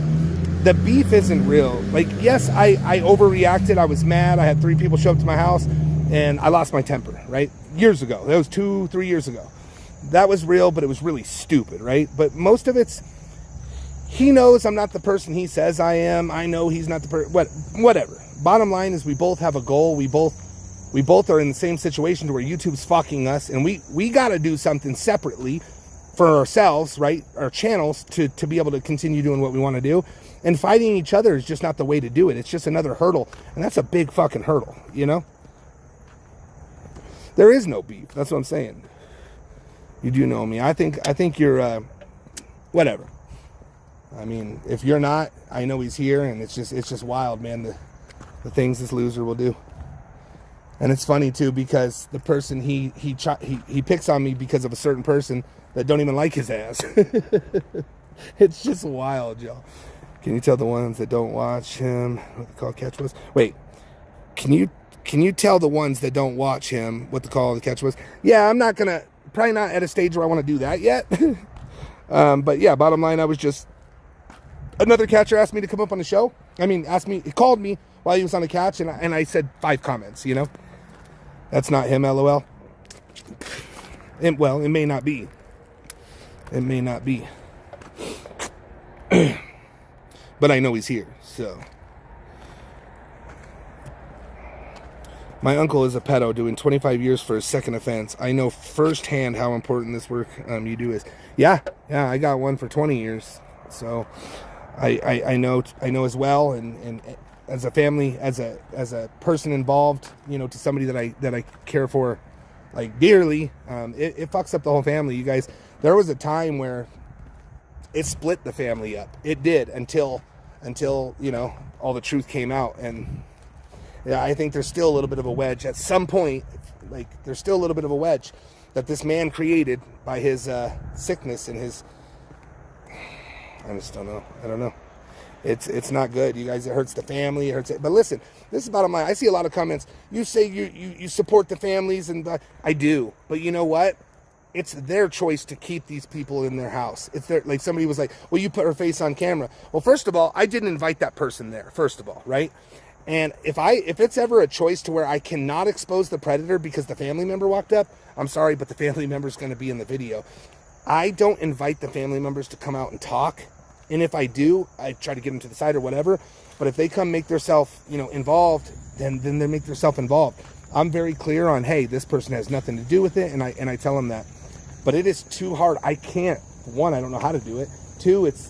The beef isn't real. Like, yes, I overreacted. I was mad. I had 3 people show up to my house, and I lost my temper, right? Years ago. That was 2-3 years ago. That was real, but it was really stupid, right? But most of it's, he knows I'm not the person he says I am. I know he's not the person. Whatever. Bottom line is we both have a goal. We both are in the same situation to where YouTube's fucking us, and we got to do something separately for ourselves, right? Our channels to be able to continue doing what we want to do. And fighting each other is just not the way to do it. It's just another hurdle, and that's a big fucking hurdle, you know? There is no beef. That's what I'm saying. You do know me. I think you're whatever. I mean, if you're not, I know he's here, and it's just wild, man, the things this loser will do. And it's funny too, because the person he picks on me because of a certain person that don't even like his ass. It's just wild, y'all. Can you tell the ones that don't watch him what the call catch was? Wait, can you tell the ones that don't watch him what the call the catch was? Yeah, I'm not gonna, probably not at a stage where I want to do that yet. But yeah, bottom line, I was just, another catcher asked me to come up on the show. I mean, he called me while he was on the catch, and I said 5 comments, you know? That's not him, LOL. Well, it may not be. It may not be. But I know he's here, so. My uncle is a pedo doing 25 years for his second offense. I know firsthand how important this work you do is. Yeah, I got one for 20 years. So I know as well, and as a family, as a person involved, you know, to somebody that I care for like dearly, it fucks up the whole family, you guys. There was a time where it split the family up. It did until you know, all the truth came out. And yeah, I think there's still a little bit of a wedge at some point. Like, there's still a little bit of a wedge that this man created by his sickness and his, I just don't know. I don't know. It's not good, you guys. It hurts the family. It hurts it. But listen, this is bottom line. I see a lot of comments. You say you support the families, and I do. But you know what? It's their choice to keep these people in their house. It's their, like somebody was like, well, you put her face on camera. Well, first of all, I didn't invite that person there, first of all, right? And if it's ever a choice to where I cannot expose the predator because the family member walked up, I'm sorry, but the family member is going to be in the video. I don't invite the family members to come out and talk. And if I do, I try to get them to the side or whatever. But if they come make themselves, involved, then they make themselves involved. I'm very clear on, hey, this person has nothing to do with it, and I tell them that. But it is too hard. I can't. One, I don't know how to do it. Two, it's,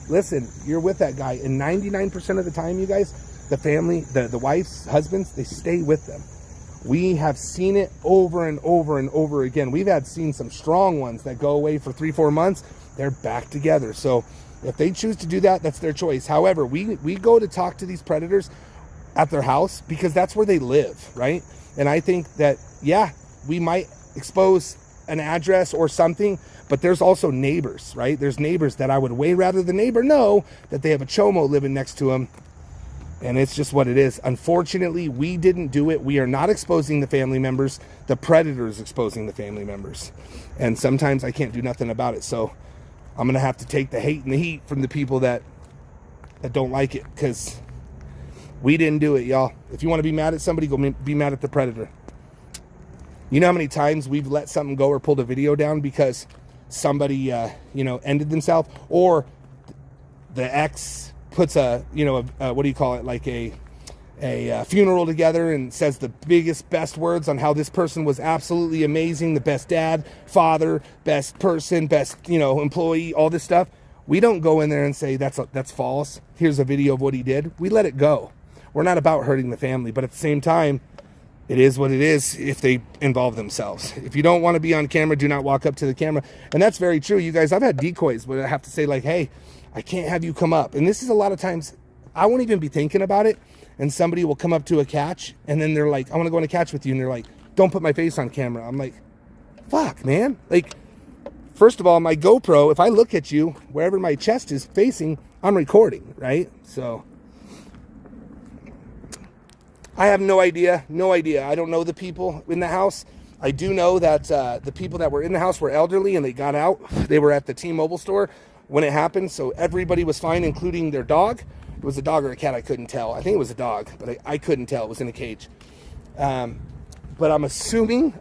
listen, you're with that guy. And 99% of the time, you guys, the family, the wives, husbands, they stay with them. We have seen it over and over and over again. We've seen some strong ones that go away for 3-4 months. They're back together. So if they choose to do that, that's their choice. However, we go to talk to these predators at their house because that's where they live, right? And I think that, yeah, we might expose an address or something, but there's also neighbors, right? There's neighbors that I would way rather the neighbor know that they have a chomo living next to them. And it's just what it is. Unfortunately, we didn't do it. We are not exposing the family members. The predator is exposing the family members. And sometimes I can't do nothing about it. So I'm going to have to take the hate and the heat from the people that don't like it, because we didn't do it, y'all. If you want to be mad at somebody, go be mad at the predator. You know how many times we've let something go or pulled a video down because somebody, ended themselves, or the ex puts a what do you call it, like a funeral together and says the biggest, best words on how this person was absolutely amazing, the best dad, father, best person, best, employee, all this stuff. We don't go in there and say that's false. Here's a video of what he did. We let it go. We're not about hurting the family, but at the same time, it is what it is if they involve themselves. If you don't want to be on camera, do not walk up to the camera. And that's very true, you guys. I've had decoys where I have to say, like, hey, I can't have you come up. And this is a lot of times, I won't even be thinking about it, and somebody will come up to a catch, and then they're like, I want to go on a catch with you. And they're like, don't put my face on camera. I'm like, fuck, man. Like, first of all, my GoPro, if I look at you, wherever my chest is facing, I'm recording, right? So I have no idea. I don't know the people in the house. I do know that the people that were in the house were elderly and they got out. They were at the T-Mobile store when it happened, so everybody was fine, including their dog. It was a dog or a cat, I couldn't tell. I think it was a dog, but I couldn't tell. It was in a cage. But I'm assuming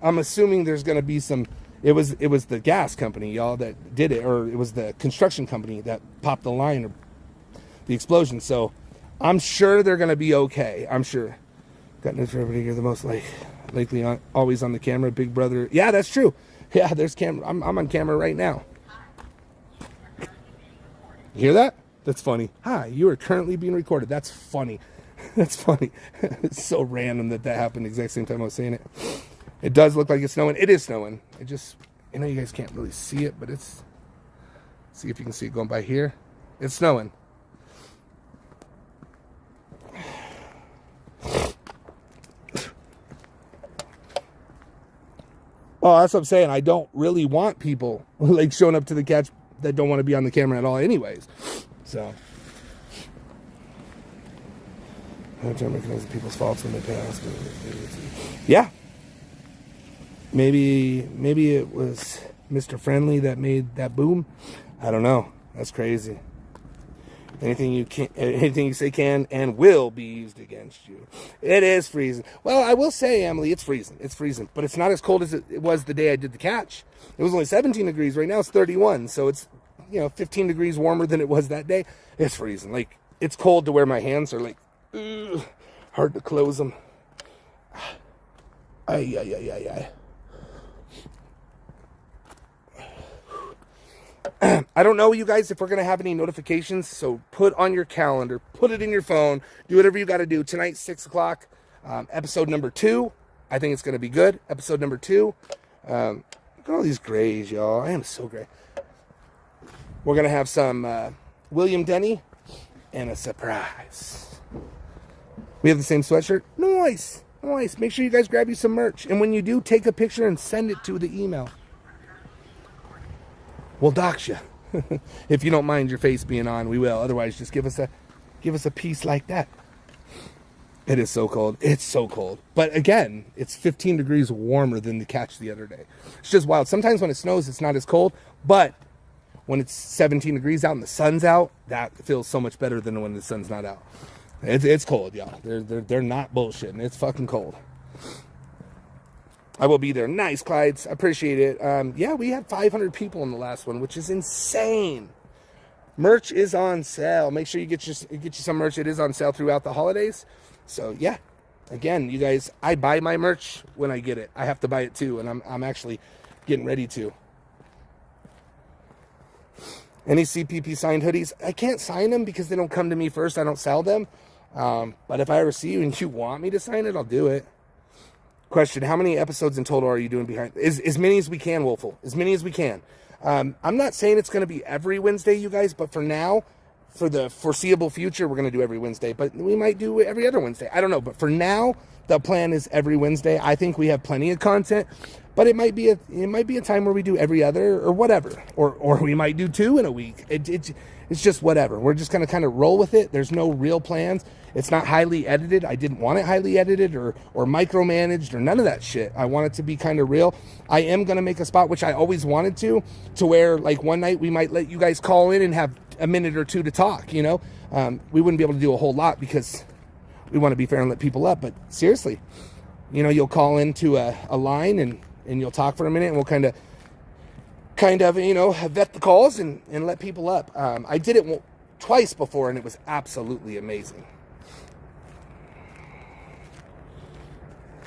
there's going to be some. It was the gas company, y'all, that did it, or it was the construction company that popped the line or the explosion. So I'm sure they're going to be okay. I'm sure. Got news for everybody. You're the most likely always on the camera, big brother. Yeah, that's true. Yeah, there's camera. I'm on camera right now. You hear that? That's funny. Hi, you are currently being recorded. That's funny. That's funny. It's so random that happened the exact same time I was saying it. It does look like it's snowing. It is snowing. It just, you guys can't really see it, but it's, see if you can see it going by here. It's snowing. Oh, that's what I'm saying. I don't really want people like showing up to the catch that don't want to be on the camera at all anyways. So I have to recognize people's faults when they pass. Yeah. Maybe it was Mr. Friendly that made that boom. I don't know. That's crazy. Anything you say can and will be used against you. It is freezing. Well, I will say, Emily, it's freezing. It's freezing. But it's not as cold as it was the day I did the catch. It was only 17 degrees. Right now it's 31. So it's, 15 degrees warmer than it was that day. It's freezing. Like, it's cold to where my hands are like, ugh, hard to close them. Ay. I don't know, you guys, if we're going to have any notifications, so put on your calendar, put it in your phone, do whatever you got to do. Tonight, 6 o'clock, episode number 2. I think it's going to be good. Episode number 2. Look at all these grays, y'all. I am so gray. We're going to have some William Denny and a surprise. We have the same sweatshirt. Nice. Make sure you guys grab you some merch. And when you do, take a picture and send it to the email. We'll dox you. If you don't mind your face being on, we will. Otherwise, just give us a piece like that. It is so cold. It's so cold. But again, it's 15 degrees warmer than the catch the other day. It's just wild. Sometimes when it snows, it's not as cold. But when it's 17 degrees out and the sun's out, that feels so much better than when the sun's not out. It's cold, y'all. They're not bullshitting. It's fucking cold. I will be there. Nice, Clydes. I appreciate it. Yeah, we had 500 people in the last one, which is insane. Merch is on sale. Make sure you get you some merch. It is on sale throughout the holidays. So yeah, again, you guys, I buy my merch when I get it. I have to buy it too, and I'm actually getting ready to. Any CPP signed hoodies? I can't sign them because they don't come to me first. I don't sell them. But if I ever see you and you want me to sign it, I'll do it. Question: how many episodes in total are you doing behind? As many as we can, Wolfle. As many as we can. I'm not saying it's going to be every Wednesday, you guys, but for now, for the foreseeable future, we're going to do every Wednesday, but we might do every other Wednesday. I don't know, but for now, the plan is every Wednesday. I think we have plenty of content, but it might be a time where we do every other or whatever, or we might do 2 in a week. It's just whatever. We're just going to kind of roll with it. There's no real plans. It's not highly edited. I didn't want it highly edited or micromanaged or none of that shit. I want it to be kind of real. I am going to make a spot, which I always wanted to where like one night we might let you guys call in and have a minute or 2 to talk, you know. We wouldn't be able to do a whole lot because we want to be fair and let people up. But seriously, you know, you'll call into a line and you'll talk for a minute and we'll kind of, you know, vet the calls and let people up. I did it twice before and it was absolutely amazing.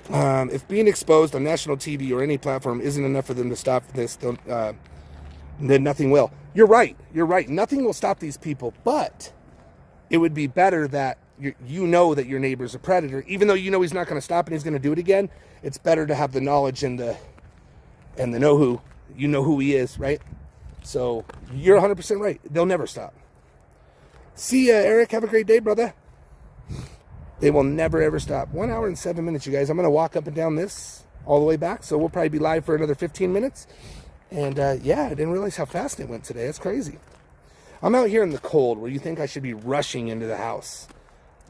If being exposed on national TV or any platform isn't enough for them to stop this, then nothing will. You're right. Nothing will stop these people, but it would be better that you know that your neighbor's a predator, even though you know he's not going to stop and he's going to do it again. It's better to have the knowledge and the know who. You know who he is, right? So you're 100% right. They'll never stop. See ya, Eric. Have a great day, brother. They will never, ever stop. 1 hour and 7 minutes, you guys. I'm going to walk up and down this all the way back, so we'll probably be live for another 15 minutes. And, yeah, I didn't realize how fast it went today. That's crazy. I'm out here in the cold where you think I should be rushing into the house.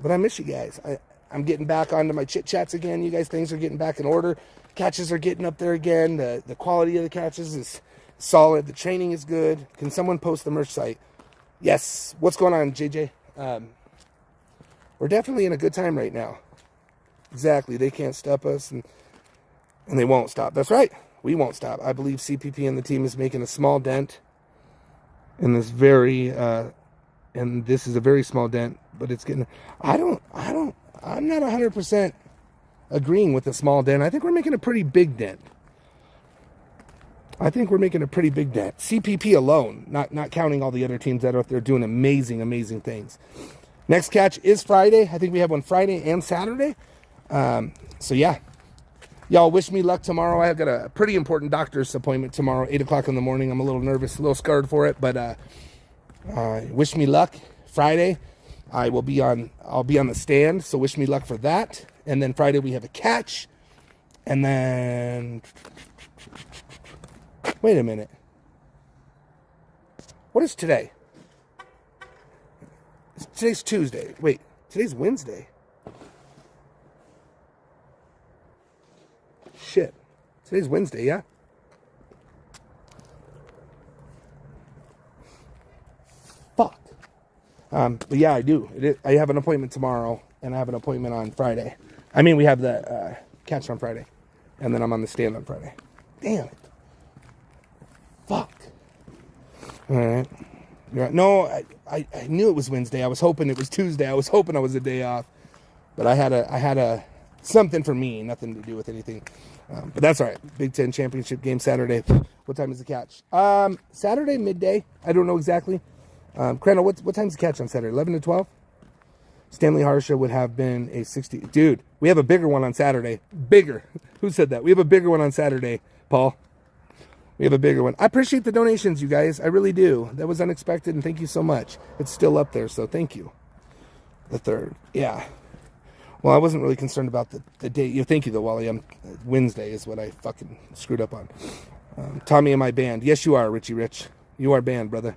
But I miss you guys. I'm getting back onto my chit-chats again. You guys, things are getting back in order. Catches are getting up there again. The quality of the catches is solid. The training is good. Can someone post the merch site? Yes. What's going on, JJ? We're definitely in a good time right now. Exactly. They can't stop us, and they won't stop. That's right. We won't stop. I believe CPP and the team is making a small dent in this and this is a very small dent, but it's getting, I'm not 100% agreeing with the small dent. I think we're making a pretty big dent. CPP alone, not counting all the other teams that are out there doing amazing, amazing things. Next catch is Friday. I think we have one Friday and Saturday. So yeah, y'all wish me luck tomorrow. I've got a pretty important doctor's appointment tomorrow, 8 o'clock in the morning. I'm a little nervous, a little scared for it, but wish me luck. Friday, I'll be on the stand, so wish me luck for that. And then Friday we have a catch, and then wait a minute. What is today? Today's Tuesday. Wait, today's Wednesday. Shit. Today's Wednesday, yeah? Fuck. But yeah, I do. I have an appointment tomorrow, and I have an appointment on Friday. I mean, we have the catch on Friday, and then I'm on the stand on Friday. Damn it. Fuck. All right. No, I knew it was Wednesday. I was hoping it was Tuesday. I was hoping I was a day off, but I had a something for me, nothing to do with anything. But that's all right. Big Ten championship game Saturday. What time is the catch? Saturday midday. I don't know exactly. Crandall, what time's the catch on Saturday? 11 to 12. Stanley Harsha would have been a 60. Dude, we have a bigger one on Saturday. Bigger. Who said that? We have a bigger one on Saturday, Paul. We have a bigger one. I appreciate the donations, you guys. I really do. That was unexpected, and thank you so much. It's still up there, so thank you. The third. Yeah. Well, I wasn't really concerned about the date. Thank you, though, Wally. Wednesday is what I fucking screwed up on. Tommy and my band. Yes, you are, Richie Rich. You are banned, brother.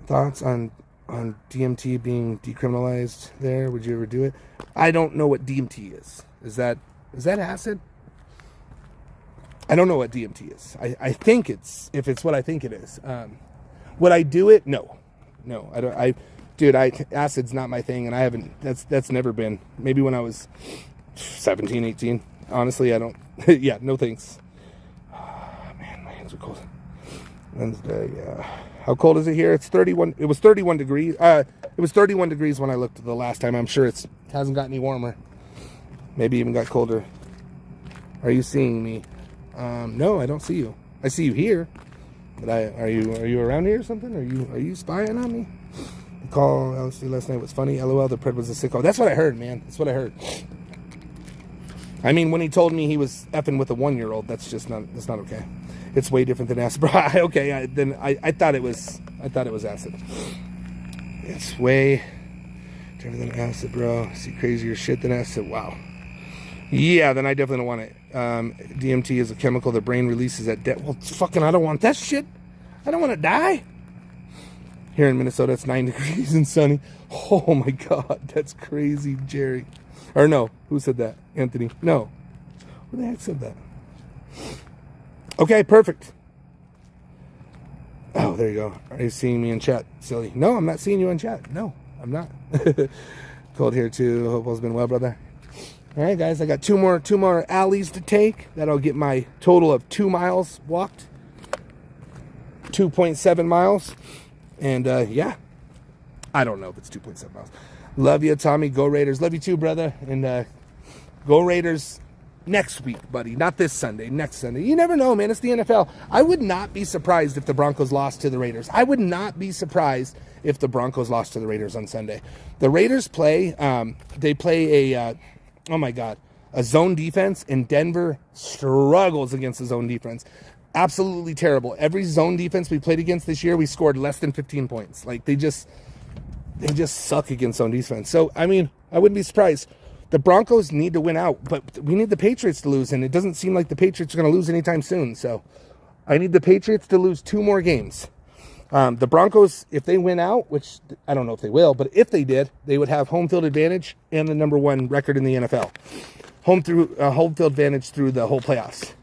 Thoughts on DMT being decriminalized there? Would you ever do it? I don't know what DMT is. Is that acid? I don't know what DMT is. I think if it's what I think it is. Would I do it? No, I don't. Dude, acid's not my thing, and I haven't. That's never been. Maybe when I was 17, 18. Honestly, I don't. Yeah, no thanks. Oh, man, my hands are cold. Wednesday, yeah. How cold is it here? It's 31. It was 31 degrees. It was 31 degrees when I looked the last time. I'm sure it hasn't got any warmer. Maybe even got colder. Are you seeing me? No, I don't see you. I see you here, but are you around here or something? Are you spying on me? The call LSD last night was funny. LOL, the pred was a sicko. That's what I heard, man. That's what I heard. I mean, when he told me he was effing with a 1-year-old, that's not okay. It's way different than acid, bro. Okay, I thought it was acid. It's way different than acid, bro. I see crazier shit than acid. Wow. Yeah, then I definitely don't want it. DMT is a chemical the brain releases at death. Well, fucking, I don't want that shit. I don't want to die. Here in Minnesota, it's 9 degrees and sunny. Oh my God, that's crazy, Jerry. Or no, who said that? Anthony. No. Who the heck said that? Okay, perfect. Oh, there you go. Are you seeing me in chat, silly? No, I'm not seeing you in chat. No, I'm not. Cold here too. Hope all's been well, brother. All right, guys, I got two more alleys to take. That'll get my total of 2 miles walked. 2.7 miles. And yeah, I don't know if it's 2.7 miles. Love you, Tommy. Go Raiders. Love you too, brother. And go Raiders next week, buddy. Not this Sunday. Next Sunday. You never know, man. It's the NFL. I would not be surprised if the Broncos lost to the Raiders. I would not be surprised if the Broncos lost to the Raiders on Sunday. The Raiders play, they play oh my God, a zone defense, and Denver struggles against the zone defense. Absolutely terrible. Every zone defense we played against this year, we scored less than 15 points. Like, they just suck against zone defense. So, I mean, I wouldn't be surprised. The Broncos need to win out, but we need the Patriots to lose, and it doesn't seem like the Patriots are going to lose anytime soon. So, I need the Patriots to lose 2 more games. The Broncos, if they win out, which I don't know if they will, but if they did, they would have home field advantage and the number 1 record in the NFL. Home field advantage through the whole playoffs,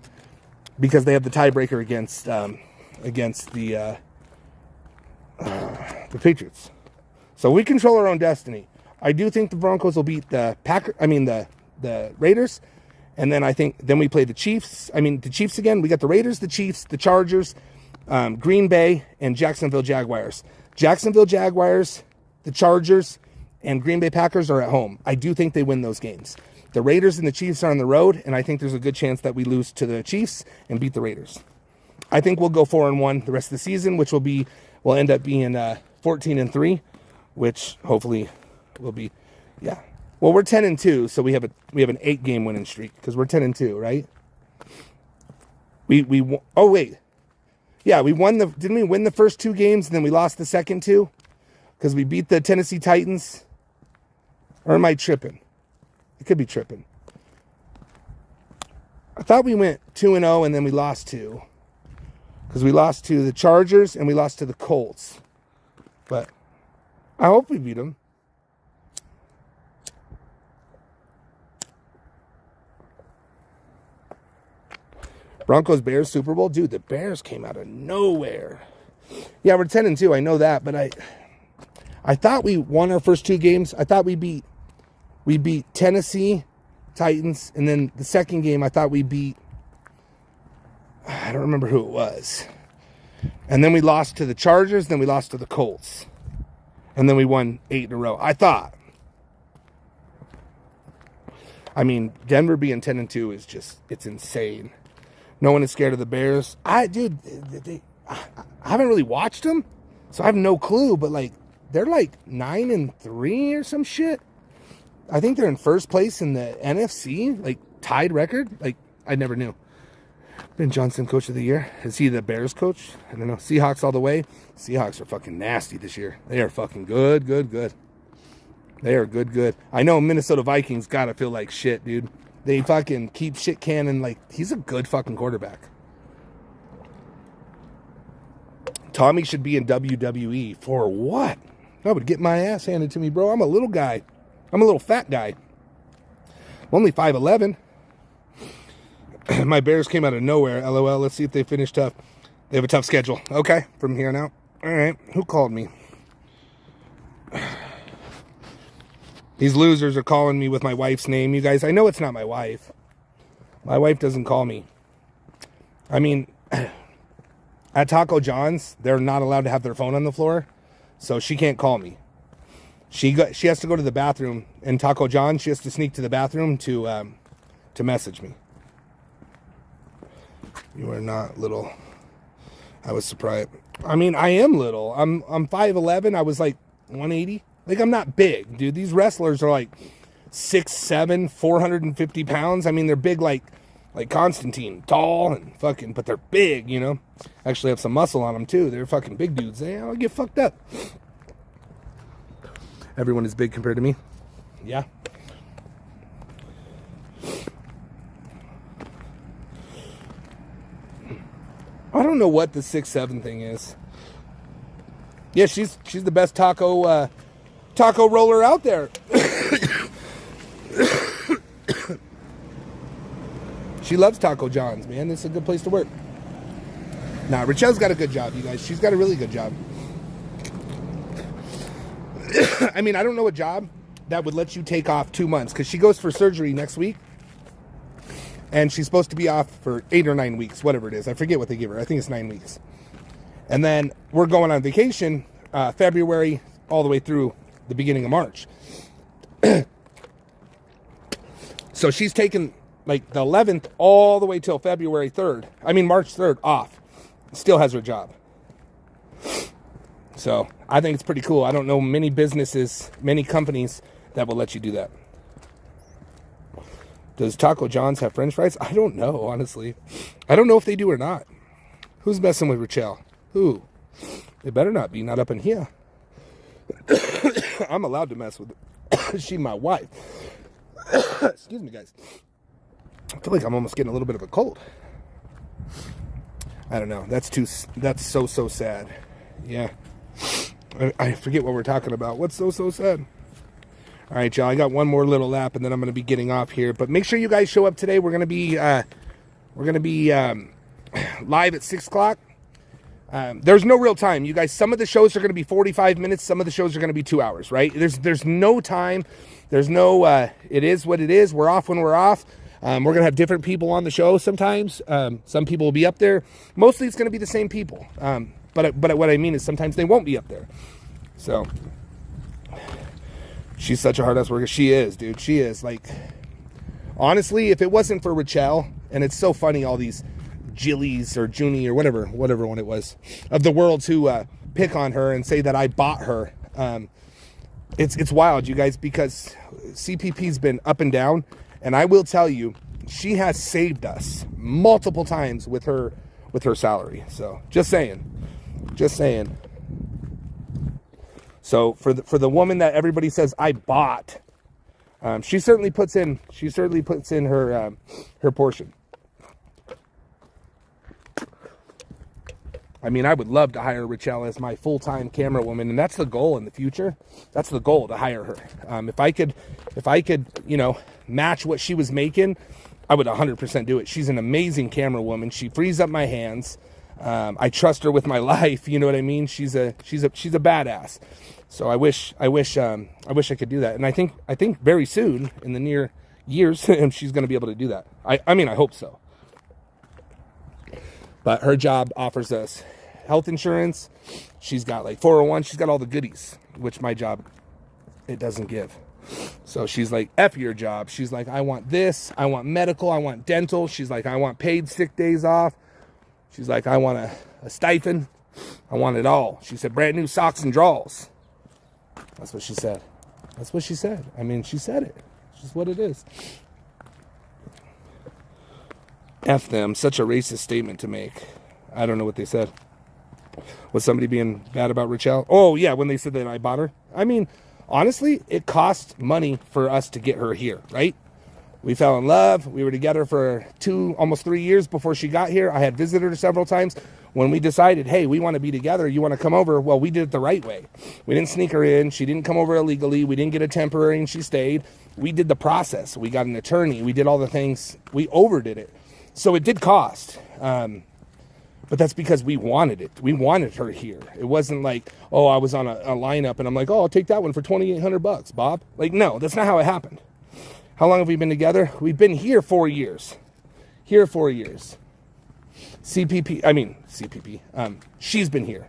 because they have the tiebreaker against the Patriots. So we control our own destiny. I do think the Broncos will beat the Raiders, and then we play the Chiefs. I mean, the Chiefs again. We got the Raiders, the Chiefs, the Chargers, Green Bay, and Jacksonville Jaguars. Jacksonville Jaguars, the Chargers, and Green Bay Packers are at home. I do think they win those games. The Raiders and the Chiefs are on the road, and I think there's a good chance that we lose to the Chiefs and beat the Raiders. I think we'll go 4-1 the rest of the season, which will end up being 14-3, which hopefully will be, yeah. Well, we're 10-2, so we have an 8-game winning streak because we're 10-2, right? Oh wait, yeah, didn't we win the first 2 games and then we lost the second 2 because we beat the Tennessee Titans? Or am I tripping? It could be tripping. I thought we went 2-0 and then we lost 2. Because we lost to the Chargers and we lost to the Colts. But I hope we beat them. Broncos Bears Super Bowl. Dude, the Bears came out of nowhere. Yeah, we're 10-2. I know that, but I thought we won our first 2 games. I thought we beat Tennessee Titans, and then the second game I thought we beat, I don't remember who it was. And then we lost to the Chargers, then we lost to the Colts. And then we won 8 in a row. I thought. I mean, Denver being 10-2 is just, it's insane. No one is scared of the Bears. I haven't really watched them, so I have no clue, but like, they're like 9-3 or some shit. I think they're in first place in the NFC, like tied record. Like, I never knew. Ben Johnson, coach of the year. Is he the Bears coach? I don't know. Seahawks all the way. Seahawks are fucking nasty this year. They are fucking good. They are good. I know Minnesota Vikings gotta feel like shit, dude. They fucking keep shit cannon. Like, he's a good fucking quarterback. Tommy should be in WWE. For what? I would get my ass handed to me, bro. I'm a little guy. I'm a little fat guy. I'm only 5'11". My Bears came out of nowhere. LOL. Let's see if they finish tough. They have a tough schedule. Okay, from here on out. All right. Who called me? These losers are calling me with my wife's name. You guys, I know it's not my wife. My wife doesn't call me. I mean, at Taco John's, they're not allowed to have their phone on the floor, so she can't call me. She has to go to the bathroom, and Taco John's, she has to sneak to the bathroom to message me. You are not little. I was surprised. I mean, I am little. I'm 5'11". I was like 180. Like, I'm not big, dude. These wrestlers are like 6'7", 450 pounds. I mean, they're big like Constantine, tall and fucking, but they're big, you know. Actually have some muscle on them too. They're fucking big dudes. They all get fucked up. Everyone is big compared to me. Yeah. I don't know what the 6'7" thing is. Yeah, she's the best taco roller out there. She loves Taco John's, man. It's a good place to work. Nah, Rachel's got a good job, you guys. She's got a really good job. I mean, I don't know a job that would let you take off 2 months, because she goes for surgery next week, and she's supposed to be off for 8 or 9 weeks, whatever it is. I forget what they give her. I think it's 9 weeks. And then we're going on vacation February all the way through the beginning of March. So she's taken like the 11th all the way till February 3rd. I mean, March 3rd off. Still has her job. So I think it's pretty cool. I don't know many businesses, many companies that will let you do that. Does Taco John's have French fries? I don't know, honestly. I don't know if they do or not. Who's messing with Rachel? Who? They better not be. Not up in here. I'm allowed to mess with her. She's my wife. Excuse me, guys. I feel like I'm almost getting a little bit of a cold. I don't know. That's so sad. Yeah. I forget what we're talking about. What's so sad? All right, y'all. I got one more little lap, and then I'm going to be getting off here. But make sure you guys show up today. We're going to be live at 6 o'clock. There's no real time, you guys. Some of the shows are going to be 45 minutes. Some of the shows are going to be 2 hours, right? There's no time. There's no, it is what it is. We're off when we're off. We're going to have different people on the show sometimes. Some people will be up there. Mostly it's going to be the same people. But what I mean is sometimes they won't be up there. So, she's such a hard-ass worker. She is, dude. She is. Like, honestly, if it wasn't for Rachel, and it's so funny, all these Jillies or Junie or whatever one it was, of the world who pick on her and say that I bought her. It's wild, you guys, because CPP's been up and down, and I will tell you, she has saved us multiple times with her salary. So just saying. So for the woman that everybody says I bought, she certainly puts in her portion. I mean, I would love to hire Rachel as my full-time camera woman, and that's the goal in the future. That's the goal, to hire her. If I could, match what she was making, I would 100% do it. She's an amazing camera woman. She frees up my hands. I trust her with my life. You know what I mean? She's a badass. So I wish I could do that. And I think very soon, in the near years, she's going to be able to do that. I mean, I hope so. But her job offers us health insurance. She's got like 401. She's got all the goodies, which my job, it doesn't give. So she's like, F your job. She's like, I want this. I want medical. I want dental. She's like, I want paid sick days off. She's like, I want a stipend. I want it all. She said, brand new socks and drawers. That's what she said. I mean, she said it. It's just what it is. F them. Such a racist statement to make. I don't know what they said. Was somebody being bad about Rachel? Oh, yeah, when they said that I bought her. I mean, honestly, it cost money for us to get her here, right? We fell in love. We were together for almost 3 years before she got here. I had visited her several times. when we decided, hey, we want to be together, you want to come over, well, we did it the right way. We didn't sneak her in. She didn't come over illegally. We didn't get a temporary and she stayed. We did the process. We got an attorney. We did all the things. We overdid it. So it did cost. But that's because we wanted it. We wanted her here. It wasn't like, oh, I was on a lineup and I'm like, oh, I'll take that one for $2,800, Bob. Like, no, that's not how it happened. How long have we been together? We've been here 4 years. Here 4 years. CPP. She's been here.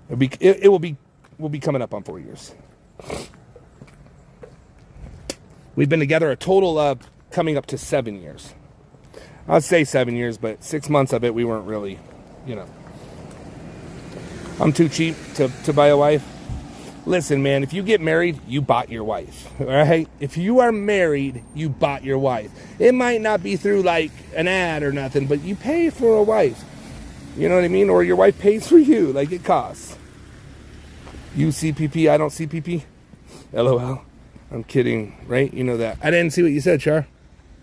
We'll be coming up on 4 years. We've been together a total of coming up to 7 years. I'd say 7 years, but 6 months of it, we weren't really, I'm too cheap to buy a wife. Listen, man, if you get married, you bought your wife, all right? If you are married, you bought your wife. It might not be through like an ad or nothing, but you pay for a wife. You know what I mean? Or your wife pays for you, like it costs. You CPP, I don't CPP. LOL. I'm kidding, right? You know that. I didn't see what you said, Char.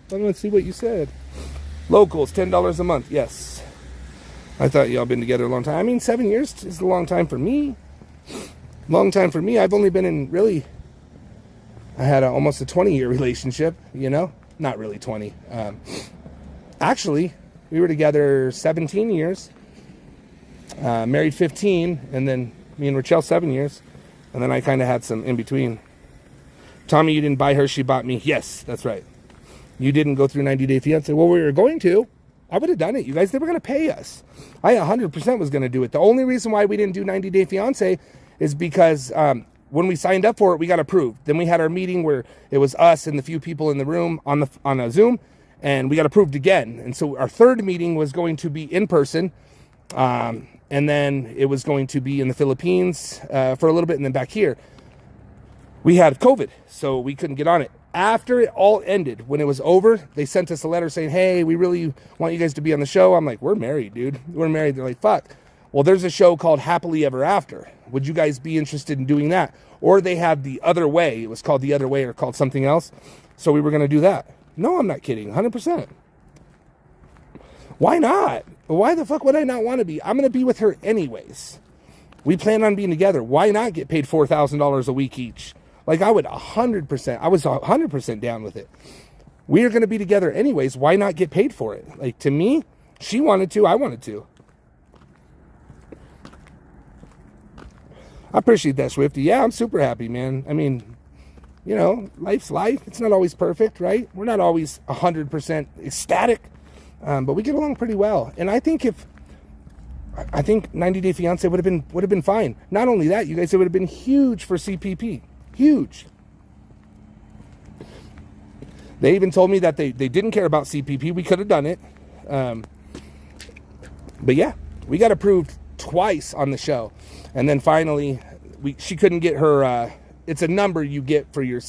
I didn't see what you said. Locals, $10 a month. Yes. I thought y'all been together a long time. I mean, 7 years is a long time for me. Long time for me. I've only been in I had almost a 20-year relationship, Not really 20. Actually, we were together 17 years. Married 15, and then me and Rachel 7 years. And then I kind of had some in between. Tommy, you didn't buy her, she bought me. Yes, that's right. You didn't go through 90 Day Fiancé. Well, we were going to. I would have done it. You guys, they were going to pay us. I 100% was going to do it. The only reason why we didn't do 90 Day Fiancé is because when we signed up for it, we got approved. Then we had our meeting where it was us and the few people in the room on a Zoom, and we got approved again. And so our third meeting was going to be in person, and then it was going to be in the Philippines for a little bit, and then back here. We had COVID, so we couldn't get on it. After it all ended, when it was over, they sent us a letter saying, hey, we really want you guys to be on the show. I'm like, we're married, dude. We're married. They're like, fuck. Well, there's a show called Happily Ever After. Would you guys be interested in doing that? Or they had The Other Way. It was called The Other Way or called something else. So we were going to do that. No, I'm not kidding. 100%. Why not? Why the fuck would I not want to be? I'm going to be with her anyways. We plan on being together. Why not get paid $4,000 a week each? Like I was 100% down with it. We are going to be together anyways. Why not get paid for it? Like to me, she wanted to, I wanted to. I appreciate that, Swifty. Yeah, I'm super happy, man. I mean, life's life. It's not always perfect, right? We're not always 100% ecstatic, but we get along pretty well. And I think 90 Day Fiancé would have been fine. Not only that, you guys, it would have been huge for CPP. Huge. They even told me that they didn't care about CPP. We could have done it. But yeah, we got approved twice on the show. And then finally, she couldn't get her, it's a number you get for your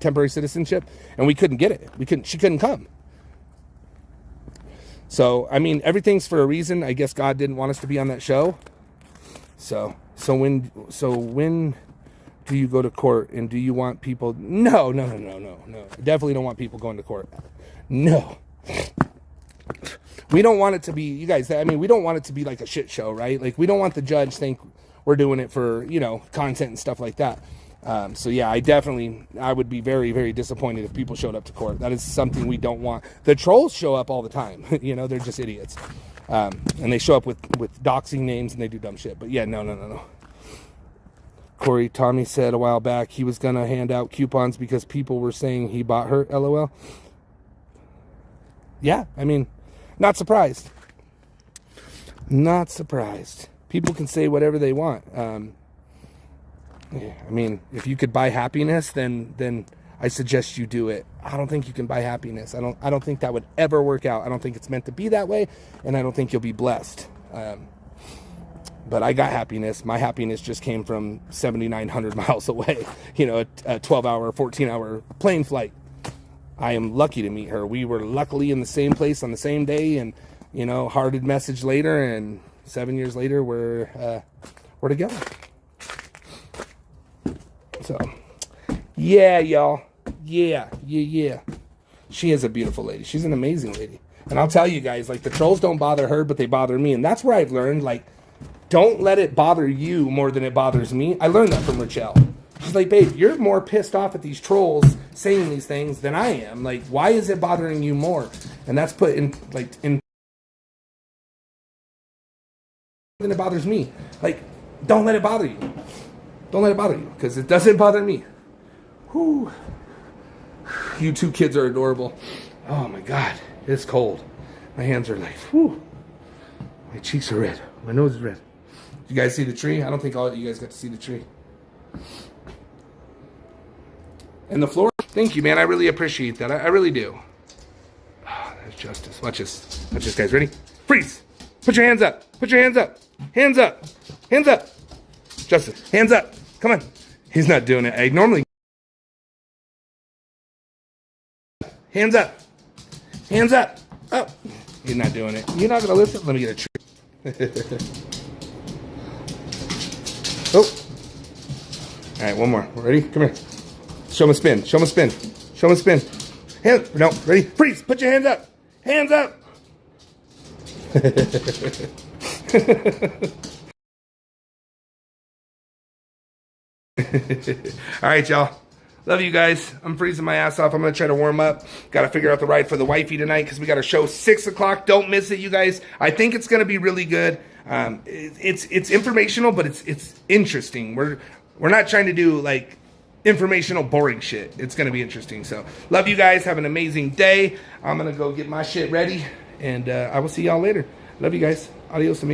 temporary citizenship. And we couldn't get it. She couldn't come. So, I mean, everything's for a reason. I guess God didn't want us to be on that show. So when do you go to court and do you want people? No. I definitely don't want people going to court. No. We don't want it to be, you guys, I mean, we don't want it to be like a shit show, right? Like, we don't want the judge think we're doing it for, content and stuff like that. So yeah, I would be very, very disappointed if people showed up to court. That is something we don't want. The trolls show up all the time. They're just idiots. And they show up with doxing names and they do dumb shit. But yeah, no. Corey, Tommy said a while back he was going to hand out coupons because people were saying he bought her, LOL. Yeah, I mean, not surprised. Not surprised. People can say whatever they want. I mean, if you could buy happiness, then I suggest you do it. I don't think you can buy happiness. I don't think that would ever work out. I don't think it's meant to be that way, and I don't think you'll be blessed. But I got happiness. My happiness just came from 7,900 miles away. A 12-hour, 14-hour plane flight. I am lucky to meet her. We were luckily in the same place on the same day, and hearted message later, and 7 years later we're together. So, yeah, y'all. Yeah. She is a beautiful lady. She's an amazing lady. And I'll tell you guys, like, the trolls don't bother her, but they bother me. And that's where I've learned, like, don't let it bother you more than it bothers me. I learned that from Rachel. She's like, babe, you're more pissed off at these trolls saying these things than I am. Like, why is it bothering you more? And that's put in, like, in than it bothers me. Like, don't let it bother you. Don't let it bother you, because it doesn't bother me. Whew. You two kids are adorable. Oh my God, it's cold. My hands are like, whew. My cheeks are red. My nose is red. Did you guys see the tree? I don't think all of you guys got to see the tree. And the floor. Thank you, man. I really appreciate that. I really do. Oh, there's Justice. Watch this. Watch this, guys. Ready? Freeze. Put your hands up. Put your hands up. Hands up. Hands up. Justice, hands up. Come on. He's not doing it. I normally. Hands up. Hands up. Oh, he's not doing it. You're not going to listen? Let me get a tree. Oh. All right, one more. Ready? Come here. Show him a spin. Show him a spin. Show him a spin. No, ready? Freeze. Put your hands up. Hands up. All right, y'all. Love you guys. I'm freezing my ass off. I'm going to try to warm up. Got to figure out the ride for the wifey tonight because we got a show 6 o'clock. Don't miss it, you guys. I think it's going to be really good. It's informational, but it's interesting. We're not trying to do like informational, boring shit. It's going to be interesting. So love you guys. Have an amazing day. I'm going to go get my shit ready, and I will see y'all later. Love you guys. Adios, amigos.